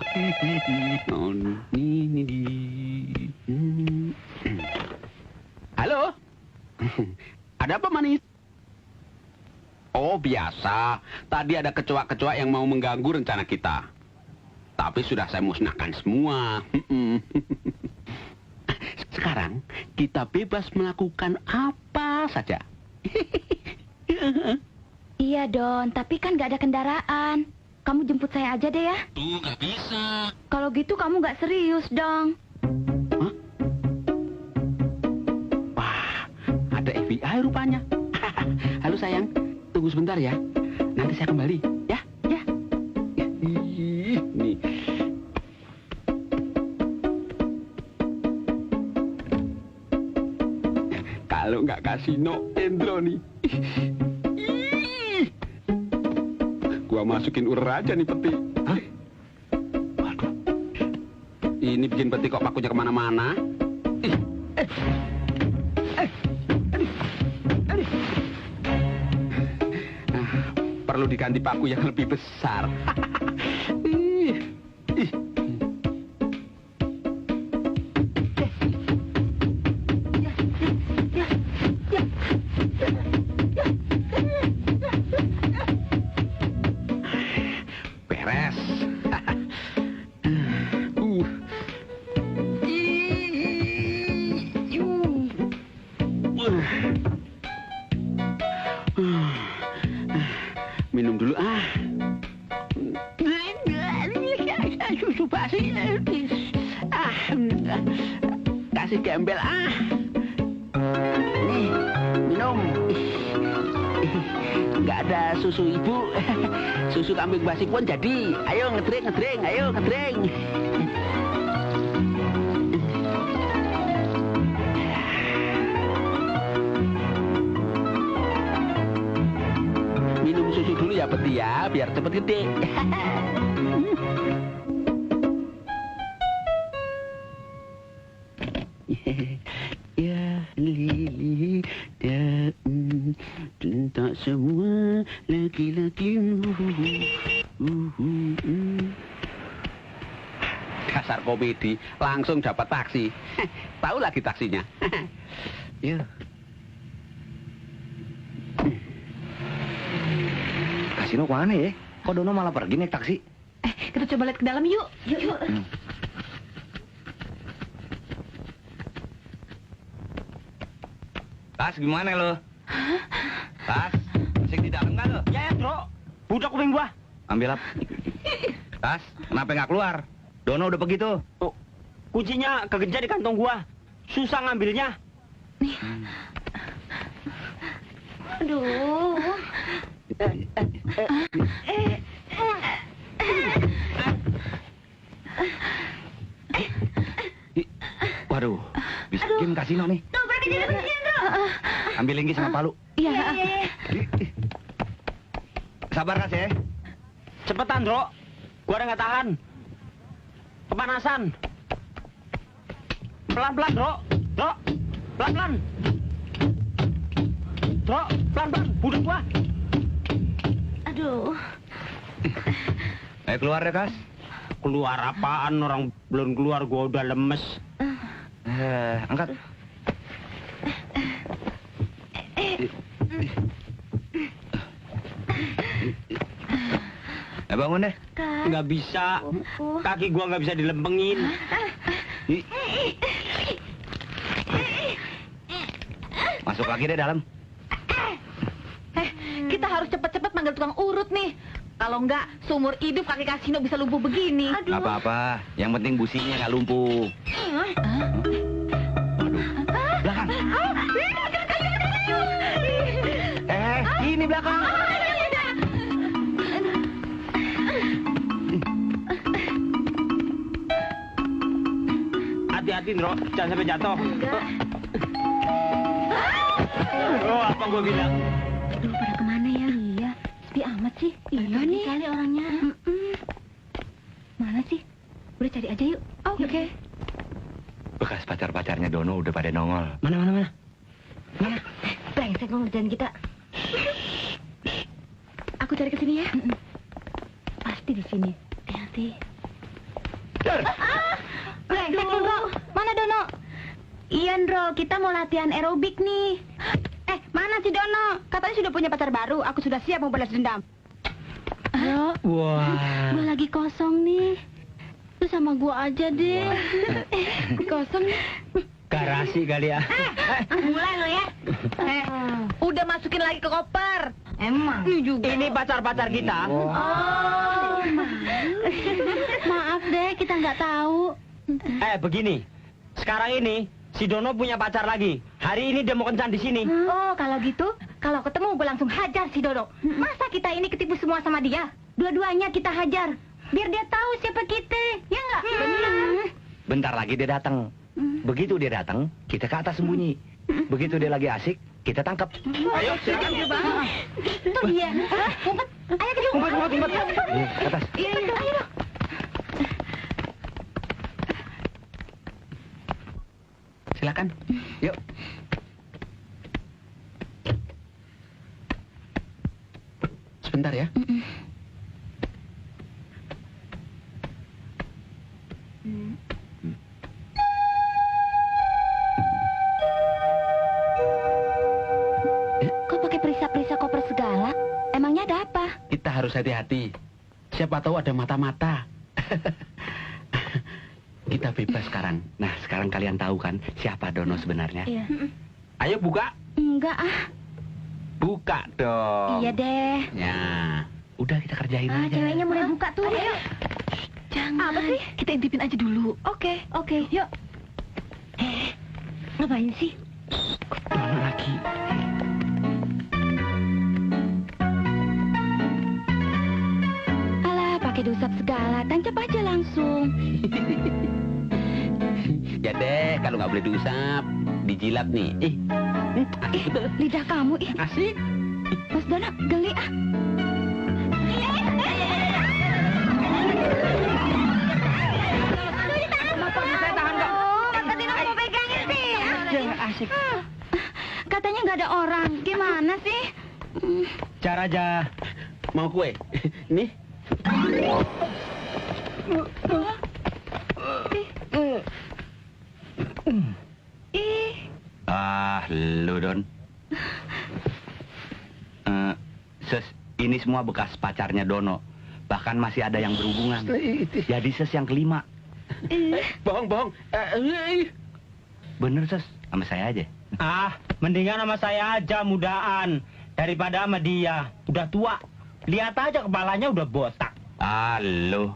Oh, Halo? Ada apa, manis? Oh, biasa. Tadi ada kecoa-kecoa yang mau mengganggu rencana kita. Tapi sudah saya musnahkan semua. Sekarang, kita bebas melakukan apa saja. Iya, Don. Tapi kan nggak ada kendaraan. Kamu jemput saya aja deh ya. Tuh, nggak bisa. Kalau gitu kamu nggak serius dong. Hah? Wah, ada FBI rupanya. Halo sayang, tunggu sebentar ya. Nanti saya kembali, ya? Ya. Nih. Kalau nggak kasino, Endro nih. Gua masukin ular aja nih peti. Hah? Waduh. Ini bikin peti kok pakunya kemana-mana. Perlu diganti paku yang lebih besar. Beres. Minum dulu ah. Susu basi. Kasih gembel ah. Nih, minum. Nggak ada susu ibu. Susu kambing basi pun jadi. Ayo ngedreng, ayo ngedreng. Minum susu dulu ya peti ya, biar cepet gede. Ya Lili, tak semua laki-laki. Dasar komedi, langsung dapat taksi. Tahu lagi taksinya. Ya. Kasino kemana ya? Kok Dono malah pergi naik taksi? Kita coba lihat ke dalam yuk. Yuk. Tas, gimana lo? Tas, masih di dalam nggak lo? Ya, Bro. Budak kuping gua. Ambil up. Tas, kenapa nggak keluar? Dono udah pergi tuh. Oh, kuncinya kegencar di kantong gua. Susah ngambilnya. Aduh. Waduh, bisa game kasino nih. Tuh, pergi jadi begini, Bro. Ambil linggis sama palu. Iya. Sabar Kas ya. Cepetan, Bro. Gua udah nggak tahan. Kepanasan. Pelan-pelan, Bro. Bro, pelan-pelan. Bro, pelan-pelan. Budak gua. Aduh. Ayo keluar ya, Kas. Keluar apaan? Orang belum keluar gua udah lemes. Angkat. Bangun deh. Nggak bisa. Kaki gua nggak bisa dilempengin. Masuk lagi deh dalam. Kita harus cepet-cepet manggil tukang urut nih. Kalau enggak, seumur hidup kaki kasino bisa lumpuh begini. Nggak apa-apa. Yang penting businya nggak lumpuh. Belakang. Ini belakang. Hati-hati, Ndro. Jangan sampai jatuh. Oh, apa gua bilang? Aduh, pada kemana ya? Iya, sepi amat sih. Iya nih. Kali orangnya. Mana sih? Udah cari aja yuk. Oke. Bekas pacar-pacarnya Dono udah pada nongol. Mana? Brengsek lo ngerjain kita. Aku cari ke sini ya. Pasti di sini. Hati-hati. Brengsek lo, Ndro. Mana Dono? Iya, Ndro. Kita mau latihan aerobik nih. Mana si Dono? Katanya sudah punya pacar baru. Aku sudah siap mau balas dendam. Ndro. Wah. Gua lagi kosong nih. Lu sama gua aja deh. Kosong nih. Garasi kali ya. Mulai lo ya. Udah masukin lagi ke koper. Emang. Ini pacar-pacar kita. Oh. Maaf deh, kita nggak tahu. Begini. Sekarang ini si Dono punya pacar lagi. Hari ini dia mau kencan di sini. Oh, kalau gitu, kalau ketemu gue langsung hajar si Dono. Masa kita ini ketipu semua sama dia? Dua-duanya kita hajar. Biar dia tahu siapa kita. Ya nggak? Benar. Bentar lagi dia datang. Begitu dia datang, kita ke atas sembunyi. Begitu dia lagi asik, kita tangkap. Ayo, silakan. Itu dia. Ngumpet. Ayo ke Ngumpet. Ke atas. Iya, ayo. Silakan. Yuk. Sebentar ya. Kok pakai perisa-perisa koper segala? Emangnya ada apa? Kita harus hati-hati. Siapa tahu ada mata-mata. Kita bebas sekarang. Nah, sekarang kalian tahu kan siapa Dono sebenarnya? Iya. Ayo buka. Enggak ah. Buka dong. Iya deh. Ya. Udah kita kerjain aja. Ceweknya mulai buka tuh. Ayo. Jangan. Apa sih? Kita intipin aja dulu. Oke. Yuk. Ngapain sih? Dono lagi. Alah, pakai diusap segala. Tancap aja langsung. Ya deh, kalau nggak boleh diusap, dijilat nih. Asik betul. Lidah kamu, Asik. Mas Dono, geli ah. Saya tahan kok. Mau pegangin sih. Asik. Katanya nggak ada orang. Gimana sih? Cara aja. Mau kue? Nih. Lu Don. Ini semua bekas pacarnya Dono. Bahkan masih ada yang berhubungan. Jadi Ses yang kelima. Bohong. Bener Ses, sama saya aja. Mendingan sama saya aja mudaan daripada sama dia. Udah tua. Lihat aja kepalanya udah botak. Lu.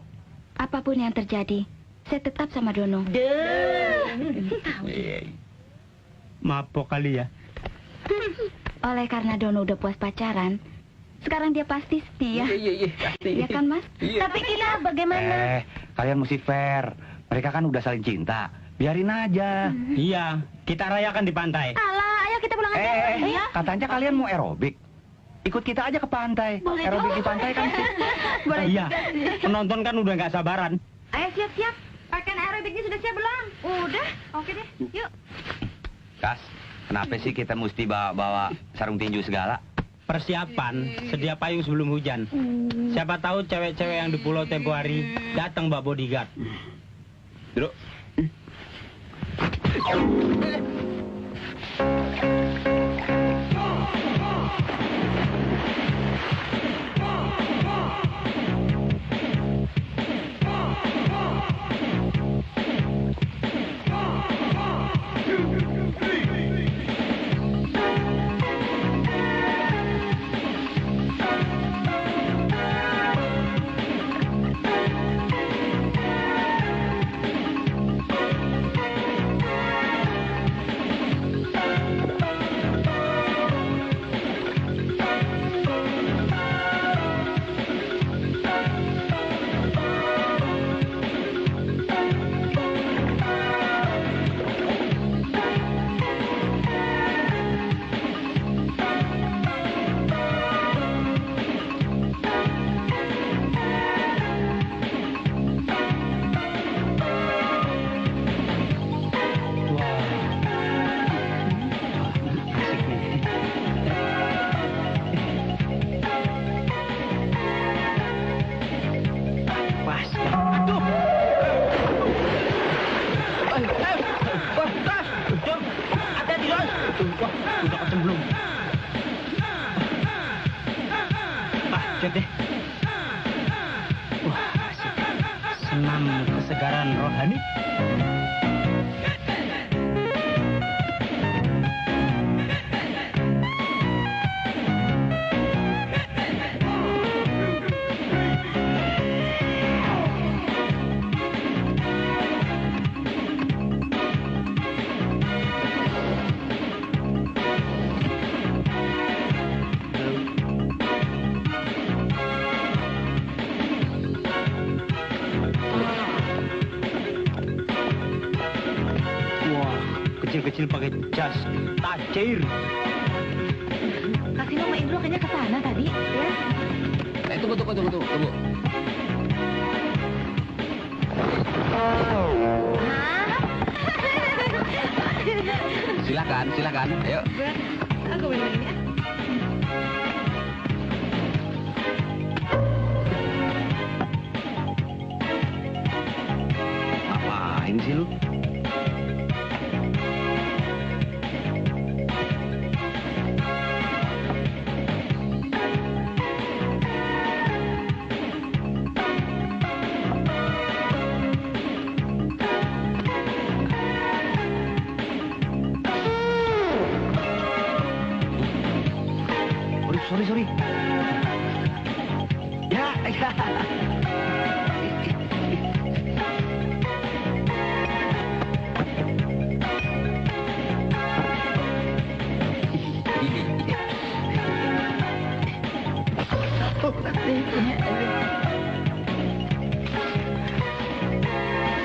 Apapun yang terjadi, saya tetap sama Dono. Mabok kali ya. Oleh karena Dono udah puas pacaran, sekarang dia pasti setia. Iya, pasti. Iya kan, Mas? Iya. Tapi kita bagaimana? Kalian mesti fair. Mereka kan udah saling cinta. Biarin aja. Iya, kita rayakan di pantai. Alah, ayo kita pulang aja. Iya. Katanya kalian mau aerobik. Ikut kita aja ke pantai. Boleh Aerobik dong. di pantai kan sih. Boleh Iya, juga sih. penonton kan udah nggak sabaran. Ayo siap-siap. Pakaian aerobiknya sudah siap belum? Udah. Oke deh. Yuk. Kas, kenapa sih kita mesti bawa sarung tinju segala? Persiapan, sedia payung sebelum hujan. Siapa tahu cewek-cewek yang di pulau tempo hari datang bawa bodyguard. Duduk. joget ya. Wah, asik. Senam kesegaran rohani. Kecil-kecil pakai jas, tajir. Kasino sama Indro kayaknya ke sana tadi, ya. Tunggu. Silakan. Ayo. Aku benerin ya. Apain sih lu? Sorry. Ya.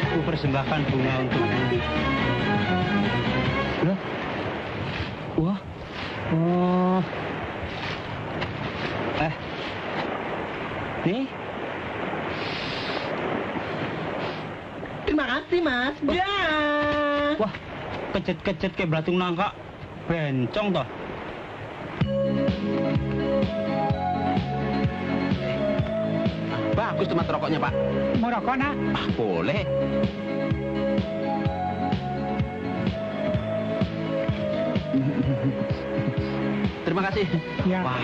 Aku persembahkan bunga untuk Budi. Loh? Wah. Oh. Nih. Terima kasih, Mas. Ya. Wah, kecet-kecet kayak belatung nangka. Bencong toh. Bagus tempat rokoknya, Pak. Mau rokok, nak? Ah, boleh. Terima kasih. Ya. Wah,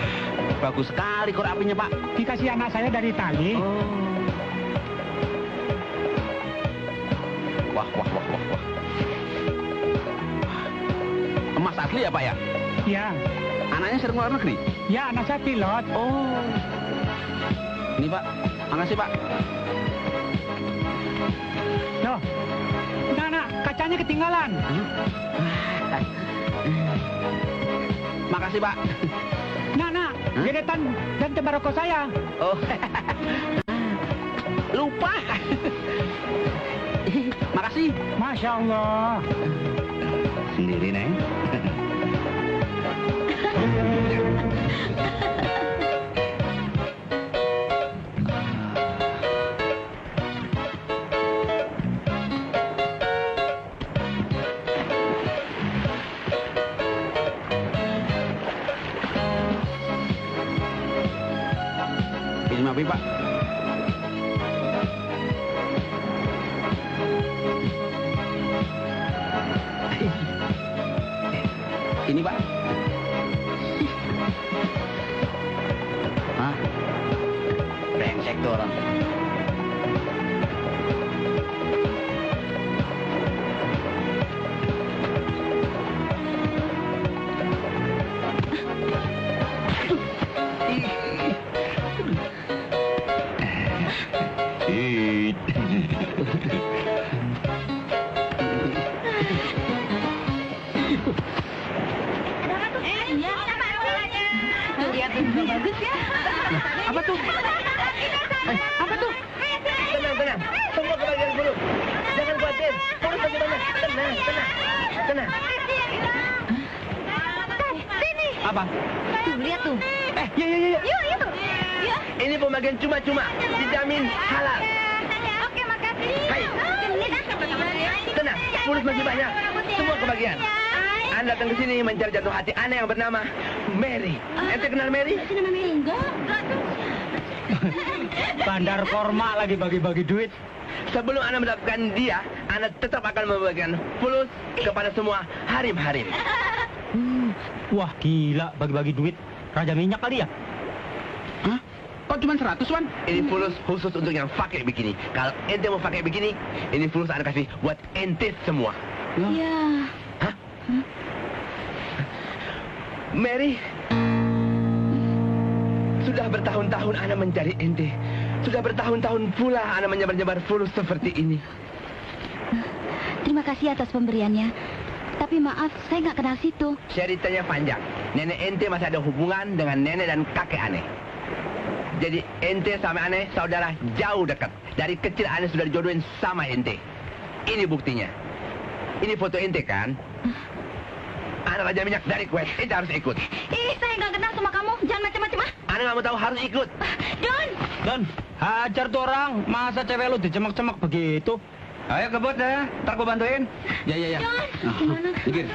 bagus sekali korek apinya, Pak. Dikasih anak saya dari Itali. Wah. Emas asli ya, Pak ya? Ya. Anaknya sering keluar negeri? Ya, anak saya pilot. Oh. Ini, Pak. Makasih, Pak. Loh. Nah, kacanya ketinggalan. Makasih, Pak. Nah, geretan dan tebar rokok saya. Oh. Lupa. Makasih. Masya Allah. Sendiri, Neng. Ini maaf, Pak. Ini, Pak. Hah? Brengsek tuh orang. Bagus ya. Apa tuh? Apa tuh? Tenang. Semua kebagian dulu. Jangan khawatir. Urus bagaimana? Tenang. Sini. Apa? Tuh, lihat tuh. Iya. Yuk. Ini pembagian cuma-cuma. Dijamin halal. Oke, makasih. Hai. Tenang, urus masih banyak. Semua kebagian. Anda datang ke sini mencari jatuh hati Anda yang bernama Mary. Ente kenal Mary? Nama Mary enggak. Bandar Korma lagi bagi-bagi duit. Sebelum Anda mendapatkan dia, Anda tetap akan membagikan fulus kepada semua harim-harim. Wah, gila bagi-bagi duit. Raja minyak kali ya? Hah? Kok cuma 100, Wan? Ini fulus khusus untuk yang pakai begini. Kalau ente mau pakai begini, ini fulus ana kasih buat ente semua. Ya. Hah? Mary, sudah bertahun-tahun ana mencari ente. Sudah bertahun-tahun pula ana menyebar-nyebar fulus seperti ini. Terima kasih atas pemberiannya. Tapi maaf, saya nggak kenal situ. Ceritanya panjang. Nenek ente masih ada hubungan dengan nenek dan kakek aneh. Jadi ente sama aneh saudara jauh dekat. Dari kecil aneh sudah dijodohin sama ente. Ini buktinya. Ini foto ente kan? Anak Raja Minyak dari Kuwait. Ente harus ikut. Ih, saya nggak kenal sama kamu. Jangan macam-macam, ah. Anak nggak mau tahu, harus ikut. Don, hajar tuh orang. Masa cewek lu dicemak-cemak begitu? Ayo kebut ya, ntar gua bantuin. Ya. Gimana? Pikir.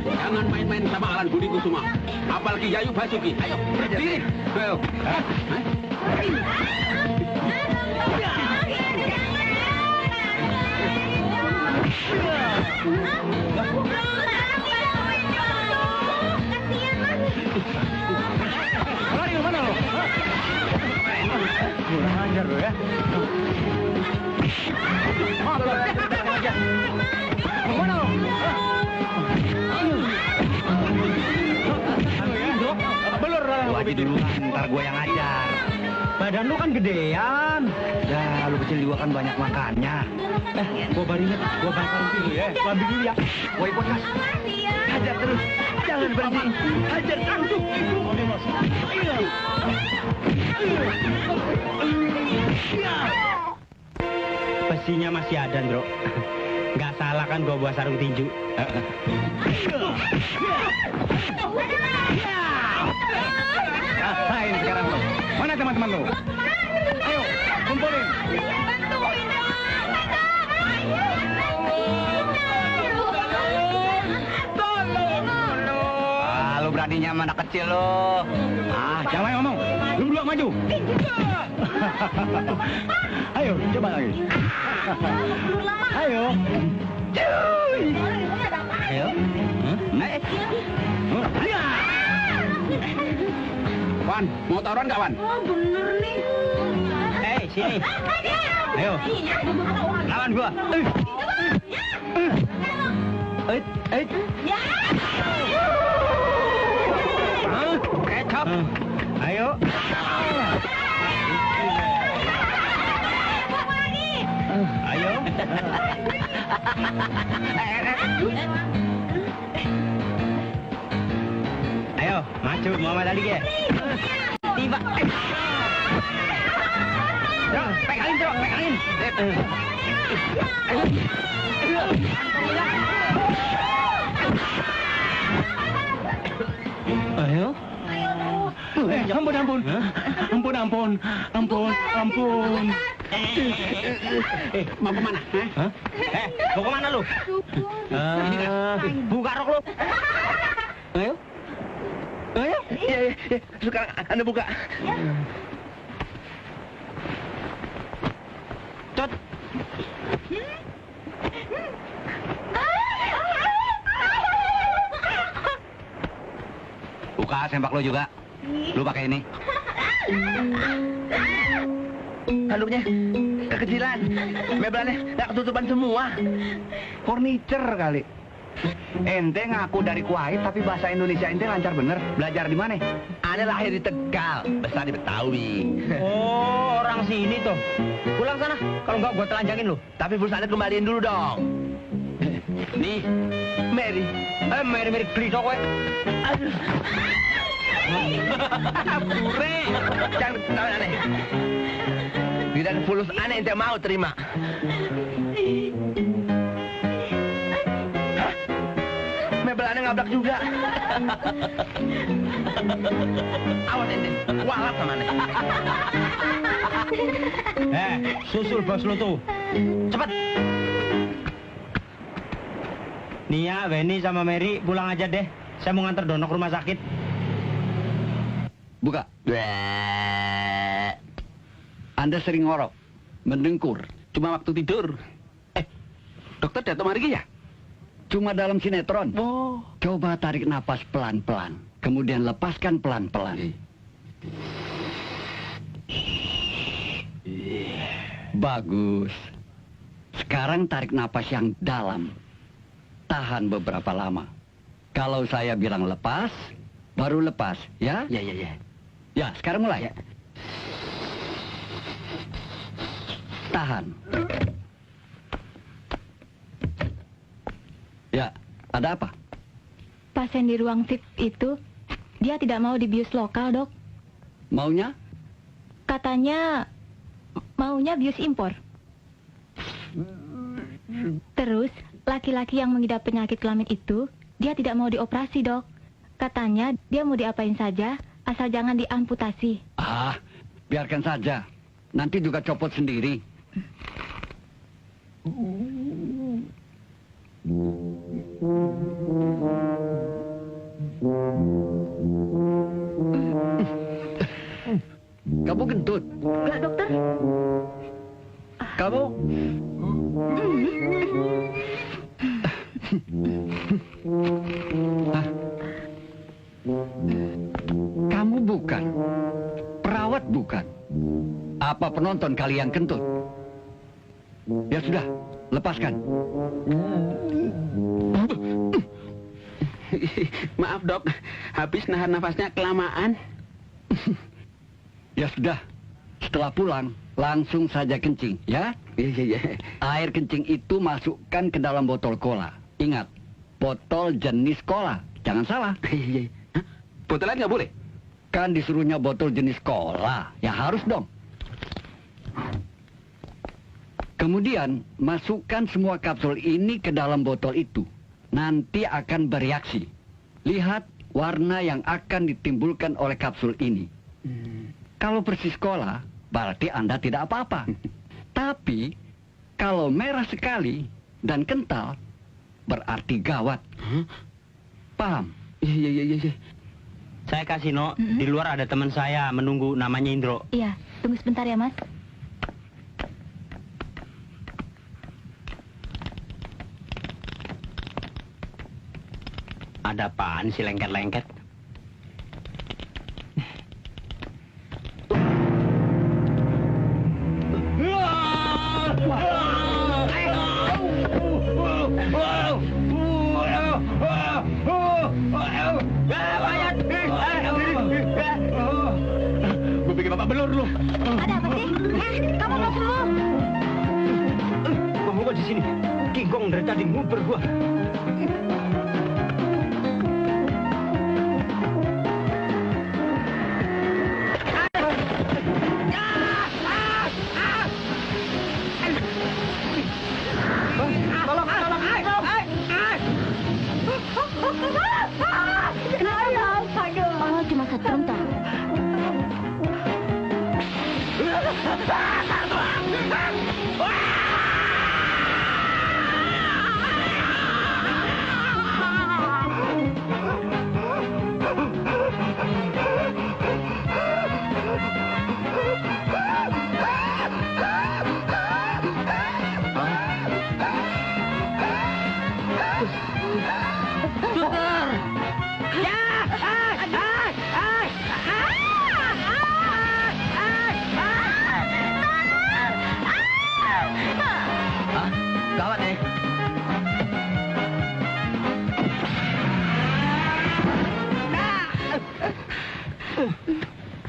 Jangan main-main sama Alan Budi Kusuma. Apalagi Yayu Basuki. Ayo, berdiri. Ayo. Lari kemana lo? Kurang ajar lo ya. Kemana lo? Belur Lu aja duluan, ntar gua yang ngajar. Badan lu kan gedean. Ya, lu kecil juga kan banyak makannya. Gua bakar dulu ya. Gua ambil dulu ya. Gua ikut, Mas. Hajar terus. Jangan berhenti. Hajar terus. Besinya masih ada, Bro. Nggak salah kan gua bawa sarung tinju. Ini sekarang lo. Mana teman-teman lo? Ayo, kumpulin. Lu beraninya sama anak kecil lo. Jangan banyak ngomong. Lu berdua maju. Ayo, coba lagi. Ayo. Ayo. Wan, mau taruhan nggak, Wan? Oh, bener nih. Sini. Ayo. Lawan gua. Kecap. Ayo. Ayo. Ayo, maju Muhammad Ali ke. Tiba. Pegalin, Bro, pegalin. Ayo. Ampun. Mau kemana? Mau kemana lu? Buka rok lu. Ayo. Iya. Sekarang Anda buka. Cot. Buka sempak lo juga. Lu pakai ini. Handuknya kekecilan. Mebelannya nggak ketutupan semua. Furniture kali. Ente ngaku dari Kuwait tapi bahasa Indonesia ente lancar bener. Belajar di mana? Anda lahir di Tegal, besar di Betawi. Oh, orang sini tuh. Pulang sana. Kalau nggak gua telanjangin lu. Tapi pulsa Anda kembaliin dulu dong. Nih, Mary. Meri klito kowe. Aduh. Pure. Jangan ketawa aneh. Bidan fulus aneh ente mau terima. Hah? Mebel aneh ngabrak juga. Awas ente, walap sama aneh. Susul bos lu tuh. Cepet. Nia, Benny sama Mary pulang aja deh. Saya mau nganter Dono ke rumah sakit. Buka. Anda sering ngorok, mendengkur, cuma waktu tidur. Dokter datang hari ini ya? cuma dalam sinetron. Oh. Coba tarik napas pelan-pelan. Kemudian lepaskan pelan-pelan. Bagus. Sekarang tarik napas yang dalam. Tahan beberapa lama. Kalau saya bilang lepas, baru lepas, ya? Ya. Ya, sekarang mulai. Ya. Tahan. Ya, ada apa? Pasien di ruang VIP itu, dia tidak mau dibius lokal, Dok. Maunya? Katanya maunya bius impor. Terus, laki-laki yang mengidap penyakit kelamin itu, dia tidak mau dioperasi, Dok. Katanya dia mau diapain saja, asal jangan diamputasi. Ah, biarkan saja. Nanti juga copot sendiri. Kamu gendut? Enggak, dokter. Kamu? Hah? Kamu bukan? Perawat bukan? Apa penonton kali yang kentut? Ya sudah, lepaskan. Maaf, Dok. Habis nahan nafasnya kelamaan. Ya sudah, setelah pulang, langsung saja kencing, ya? Iya. Air kencing itu masukkan ke dalam botol cola. Ingat, botol jenis cola. Jangan salah. Iya. Botol lain nggak boleh? Kan disuruhnya botol jenis cola. Ya harus dong. Kemudian, masukkan semua kapsul ini ke dalam botol itu. Nanti akan bereaksi. Lihat warna yang akan ditimbulkan oleh kapsul ini. Kalau persis cola, berarti Anda tidak apa-apa. Tapi, kalau merah sekali dan kental, berarti gawat. Paham? Iya. Saya Kasino, di luar ada teman saya menunggu, namanya Indro. Iya, tunggu sebentar ya, Mas. Ada apaan sih lengket-lengket? Gue pikir bapak belur lu. Ada apa sih? Kamu mau sembuh? Kamu kok di sini? Kingkong dari tadi nguber gua. Oh, cuma setrum tak? Gawat nih.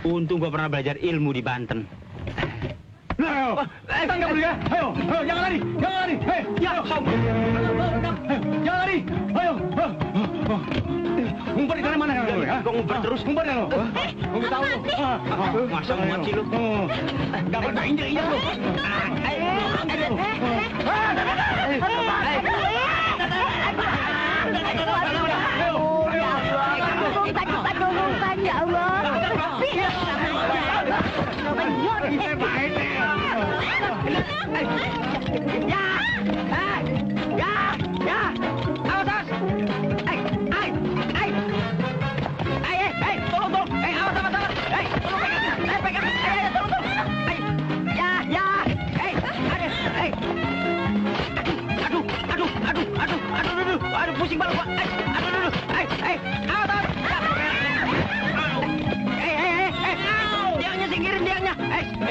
Untung gua pernah belajar ilmu di Banten. Ayo, tangkap dia. Ayo, jangan lari. Hei, ya, jangan lari. Ayo. Ngumpet di mana kamu ya? Kok ngumpet terus? Ngumpet ya lo? Ngumpet tahu lo. Masa ngumpet sih lu? Dapat tak injek lo. Ya Allah. Aduh, pusing banget gua. Aduh.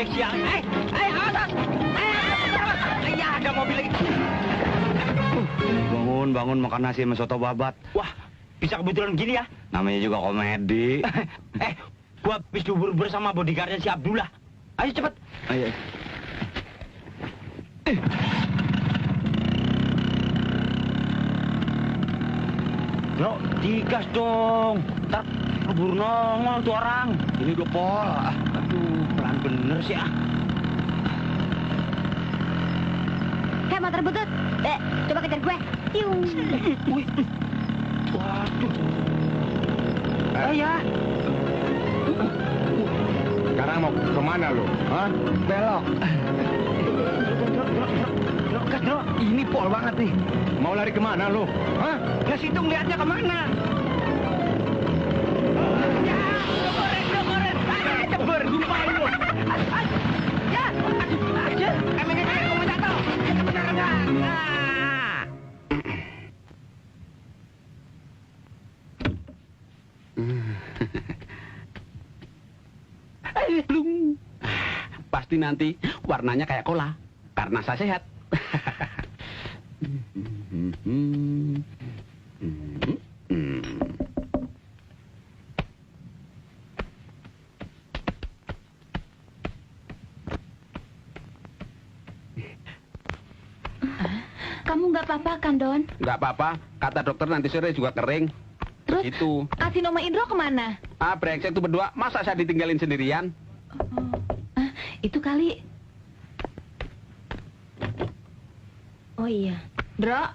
siang. Awas! Ya, ada mobil lagi. Bangun makan nasi sama soto babat. Wah, bisa kebetulan gini ya. Namanya juga komedi. Gua habis dubur bersama bodyguardnya si Abdullah. Ayo cepet. Ayo. Bro, digas dong. Ntar keburu nongol tuh orang. Ini udah pol. Aduh, pelan bener sih ah. Hei, motor butut. Coba kejar gue. Tiung. Wih. Waduh. Ya. Sekarang mau kemana lo? Hah? Belok. Bro, Ini pol banget nih. Mau lari kemana lo? Hah? ke situ ngeliatnya kemana? Ya, jemur. Jemur, sumpah lu. Ya, aja. Emangnya kamu jatuh? Bener enggak? Nah. Belum. Pasti nanti warnanya kayak cola. Karena saya sehat. Kamu nggak apa-apa kan, Don? Nggak apa-apa. Kata dokter nanti sore juga kering. Terus, Itu. Kasih nomor Indro kemana? Brengsek tuh berdua. Masa saya ditinggalin sendirian? Itu kali. Oh iya. Dro,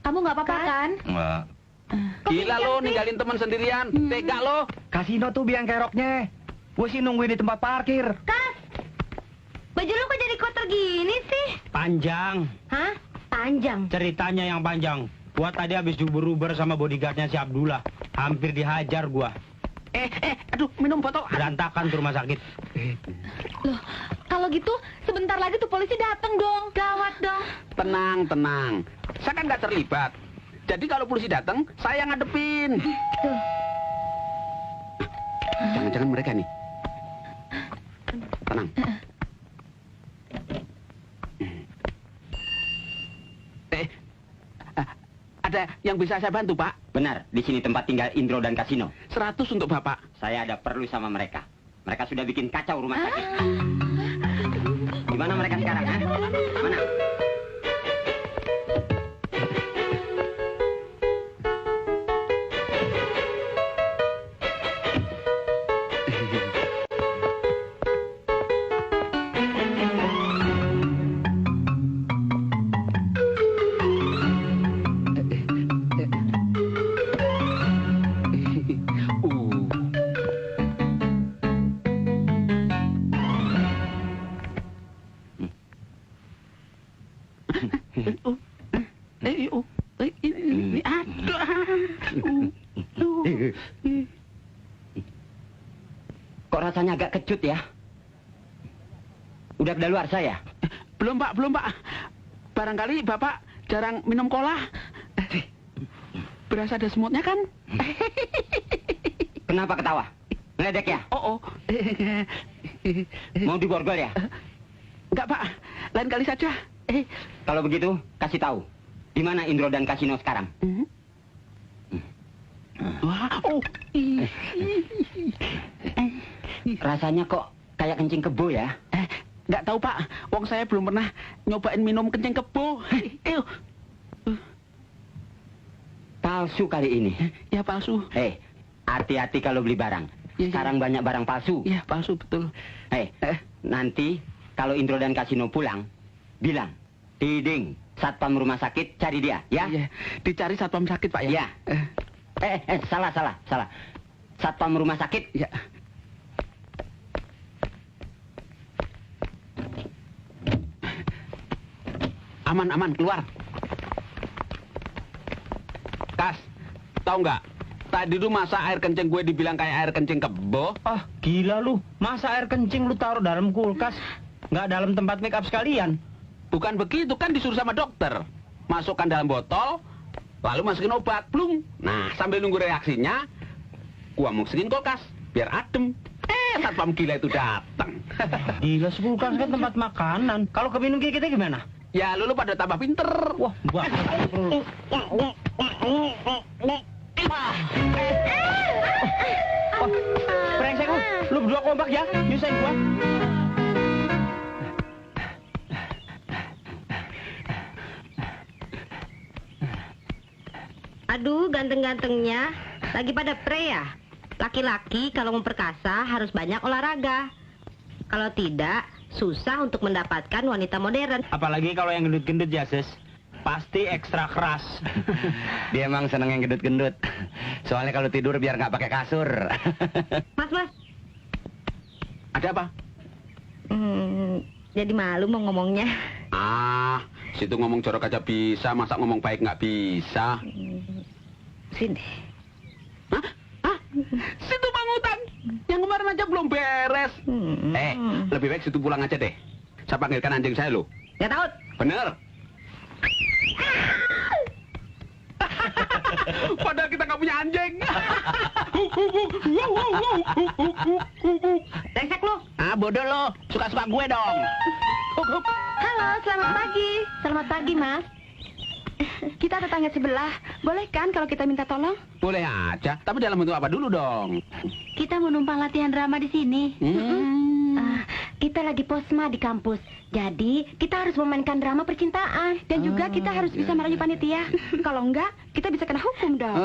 kamu nggak apa-apa kan? Enggak. Gila lo, ninggalin teman sendirian. Tega lo. Kasino tuh biang keroknya. Gue sih nungguin di tempat parkir. Kas, baju lu kok jadi kotor gini sih? Panjang. Hah? Panjang. Ceritanya yang panjang. Gua tadi habis diuber-uber sama bodyguardnya si Abdullah. Hampir dihajar gua. Aduh, minum botol. Berantakan tuh rumah sakit. Loh, kalau gitu sebentar lagi tuh polisi datang dong. Gawat dong. Tenang. Saya kan nggak terlibat. Jadi kalau polisi datang, saya ngadepin. Tuh. Jangan-jangan mereka nih. Tenang. Ada yang bisa saya bantu, Pak? Benar, di sini tempat tinggal Indro dan Kasino. 100 untuk Bapak. Saya ada perlu sama mereka. Mereka sudah bikin kacau rumah sakit. Di mana mereka sekarang, ha? Mana? Kok rasanya agak kecut ya? Udah kedaluarsa ya? Belum, Pak. Barangkali Bapak jarang minum cola. Berasa ada semutnya kan? Kenapa ketawa? Ngeledek ya? Oh. Mau diborgol ya? Enggak, Pak. Lain kali saja. Kalau begitu, kasih tahu. Di mana Indro dan Kasino sekarang? Wah, Rasanya kok kayak kencing kebo ya? Nggak tahu, Pak. Wong saya belum pernah nyobain minum kencing kebo. Palsu kali ini. Ya, palsu. Hati-hati kalau beli barang. Ya. Sekarang banyak barang palsu. Ya, palsu, betul. Nanti kalau Indro dan Kasino pulang, bilang, Tiding, satpam rumah sakit, cari dia, ya? Iya, dicari satpam sakit, Pak, ya? Ya. Salah. Satpam rumah sakit. Ya. Aman, keluar. Kas, tahu nggak? Tadi tuh masa air kencing gue dibilang kayak air kencing kebo? Ah, gila lu. Masa air kencing lu taruh dalam kulkas? Nggak dalam tempat make up sekalian? Bukan begitu, kan disuruh sama dokter. Masukkan dalam botol, lalu masukin obat, plung. Nah, sambil nunggu reaksinya, gua masukin kulkas, biar adem. satpam gila itu datang. Gila, sepuluh kan tempat makanan. Kalau keminum kayak kita gimana? Ya, lu pada tambah pinter. Wah, brengsek lu berdua kompak ya, nyusahin gua. Aduh, ganteng-gantengnya. Lagi pada pre ya? Laki-laki kalau mau perkasa harus banyak olahraga. Kalau tidak, susah untuk mendapatkan wanita modern. Apalagi kalau yang gendut-gendut ya, Sis. Pasti ekstra keras. Dia emang seneng yang gendut-gendut. Soalnya kalau tidur biar nggak pakai kasur. Mas. Ada apa? Jadi malu mau ngomongnya. Ah, situ ngomong jorok aja bisa, masa ngomong baik nggak bisa? Sini. Hah? Situ Mangutan, yang kemarin aja belum beres. Lebih baik situ pulang aja deh. Saya panggilkan anjing saya lo. Nggak tahu. Bener. Padahal kita nggak punya anjing. Rengsek lu. Ah, bodoh lo. Suka-suka gue dong. Halo, selamat pagi. Selamat pagi, Mas. Kita tetangga sebelah. Boleh kan kalau kita minta tolong? Boleh aja, tapi dalam bentuk apa dulu dong? Kita mau numpang latihan drama di sini. Kita lagi posma di kampus. Jadi, kita harus memainkan drama percintaan. Dan juga kita harus bisa merayu panitia. Kalau enggak, kita bisa kena hukum dong.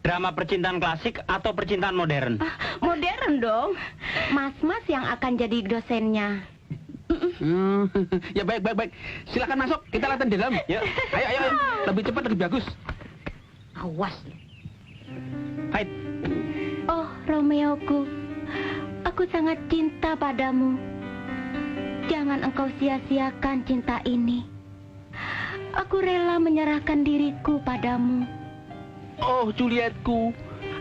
Drama percintaan klasik atau percintaan modern? Modern dong. Mas-mas yang akan jadi dosennya. Ya baik. Silakan masuk, kita latihan di dalam. Yuk. Ayo. Lebih cepat, lebih bagus. Awas. Hai. Oh, Romeoku. Aku sangat cinta padamu. Jangan engkau sia-siakan cinta ini. Aku rela menyerahkan diriku padamu. Oh, Julietku.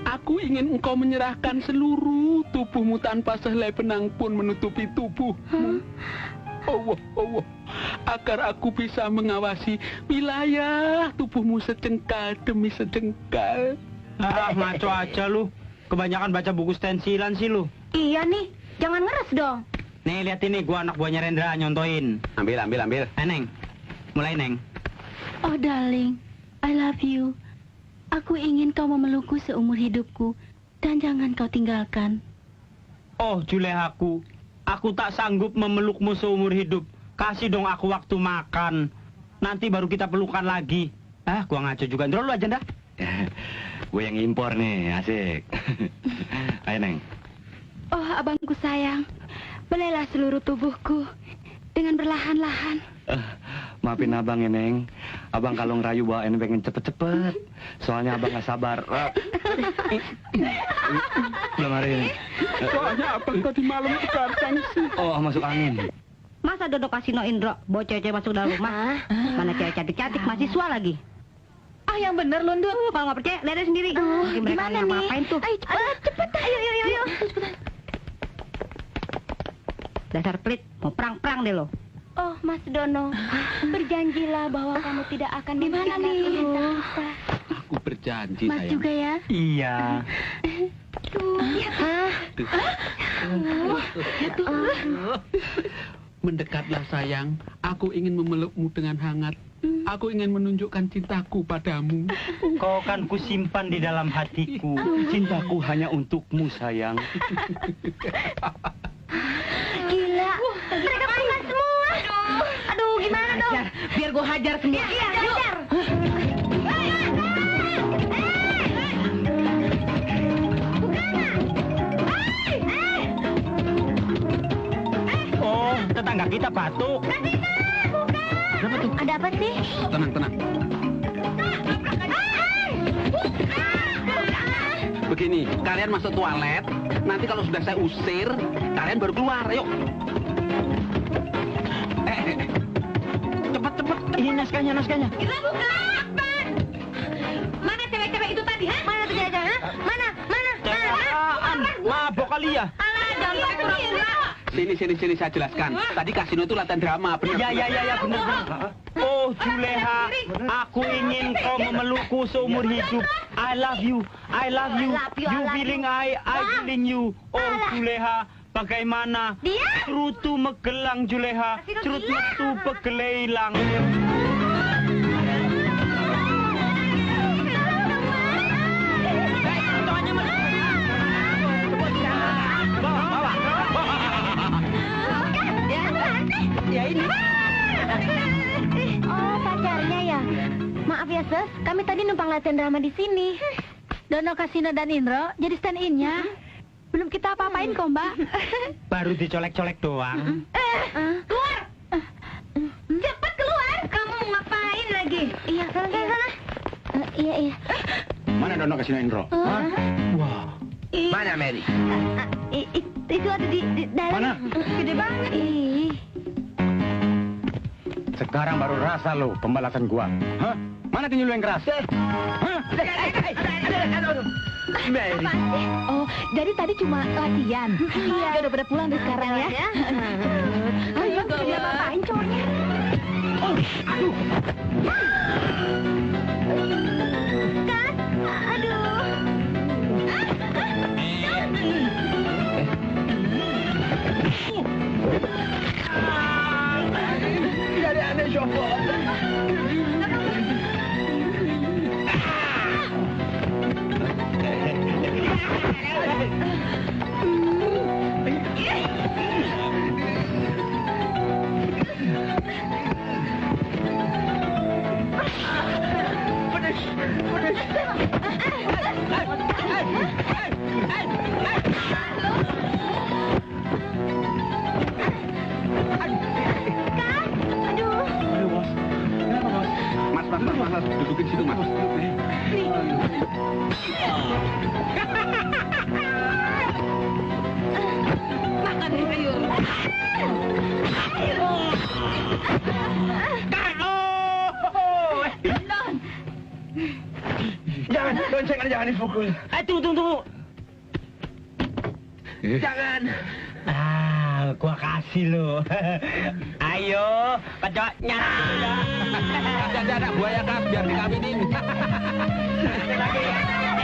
Aku ingin engkau menyerahkan seluruh tubuhmu tanpa sehelai benang pun menutupi tubuhmu. Allah, agar aku bisa mengawasi wilayah tubuhmu sejengkal demi sejengkal. Ngaco aja lu. Kebanyakan baca buku stensilan sih lu. Iya nih, jangan ngeres dong. Nih, lihat ini, gua anak buahnya Rendra nyontoin. Ambil. Neng. Mulai, Neng. Oh, darling, I love you. Aku ingin kau memelukku seumur hidupku, dan jangan kau tinggalkan. Oh, Julehaku. Aku tak sanggup memelukmu seumur hidup. Kasih dong aku waktu makan. Nanti baru kita pelukan lagi. Gua ngaco juga. Ndro, lu aja dah. Gue yang impor nih, asik. Ayo, Neng. Oh, abangku sayang. Belailah seluruh tubuhku dengan berlahan-lahan. Maafin abang ya, Neng. Abang kalau ngerayu bawain pengen cepet-cepet. Soalnya abang gak sabar. Belum hari ini. Soalnya abang tadi malam begadang sih. Oh, masuk angin. Masa Dodo kasih no Indro, bawa cewek-cewek masuk dalam rumah? Mana cewek cantik-cantik, mahasiswa lagi. Yang bener, Lundu. Kalau nggak percaya, lihat sendiri. Gimana nih? Ngapain tuh? Ayo, cepet. Ayo. Dasar pelit, mau perang-perang deh lo. Oh, Mas Dono, berjanjilah bahwa kamu tidak akan dimana nih? Aku berjanji, Mas sayang. juga ya? Iya. Mendekatlah, sayang. Aku ingin memelukmu dengan hangat. Aku ingin menunjukkan cintaku padamu. Kau kan kusimpan di dalam hatiku. Cintaku hanya untukmu, sayang. Gila, mereka panas semua. Aduh, gimana dong? Biar gue hajar semua. Iya, hajar. Oh, tetangga kita batuk. Kenapa tuh? Ada apa sih? Tenang. Begini, kalian masuk toilet. Nanti kalau sudah saya usir, kalian baru keluar. Ayo. Cepet. Ini naskahnya. Kita buka. Mana cewek-cewek itu tadi, ha? Mana tuh cewek-cewek, ha? Mana? Mabok kali ya? Alah, jangan pura-pura. Sini saya jelaskan. Tadi kasino itu latihan drama, bener. Ya, bener. Oh, Oh Juleha, aku ingin kau memelukku seumur hidup. I love you, I love you. You feeling I feeling you. Oh Juleha, bagaimana? Cerutu megelang Juleha, cerut metu pegeleilang. Oh, pacarnya ya. Maaf ya, Sus. Kami tadi numpang latihan drama di sini. Dono, Kasino, dan Indro jadi stand-in-nya. Belum kita apa-apain kok, Mbak. Baru dicolek-colek doang. Keluar! Cepat keluar! Kamu mau ngapain lagi? Iya, sana. Iya. Mana Dono Kasino Indro? Hah? Wah. Mana Mary? Itu ada di dalam. Mana? Gede banget. Sekarang baru rasa lo pembalasan gua. Hah? Mana tinju lu yang keras? Hah? Mary. Oh, jadi tadi cuma latihan. Iya. Udah pada pulang deh sekarang ya. Ayo, dia ngapain cowoknya? Aduh. Kan? Aduh. Jadi aneh Joko. Mas, dudukin situ, Mas. Makan sayur. Jangan, goncengan jangan dipukul. Tunggu. Jangan. Gua kasih lo. Ayo, kacau nyala. Ada buaya kas biar dikawinin. Lagi.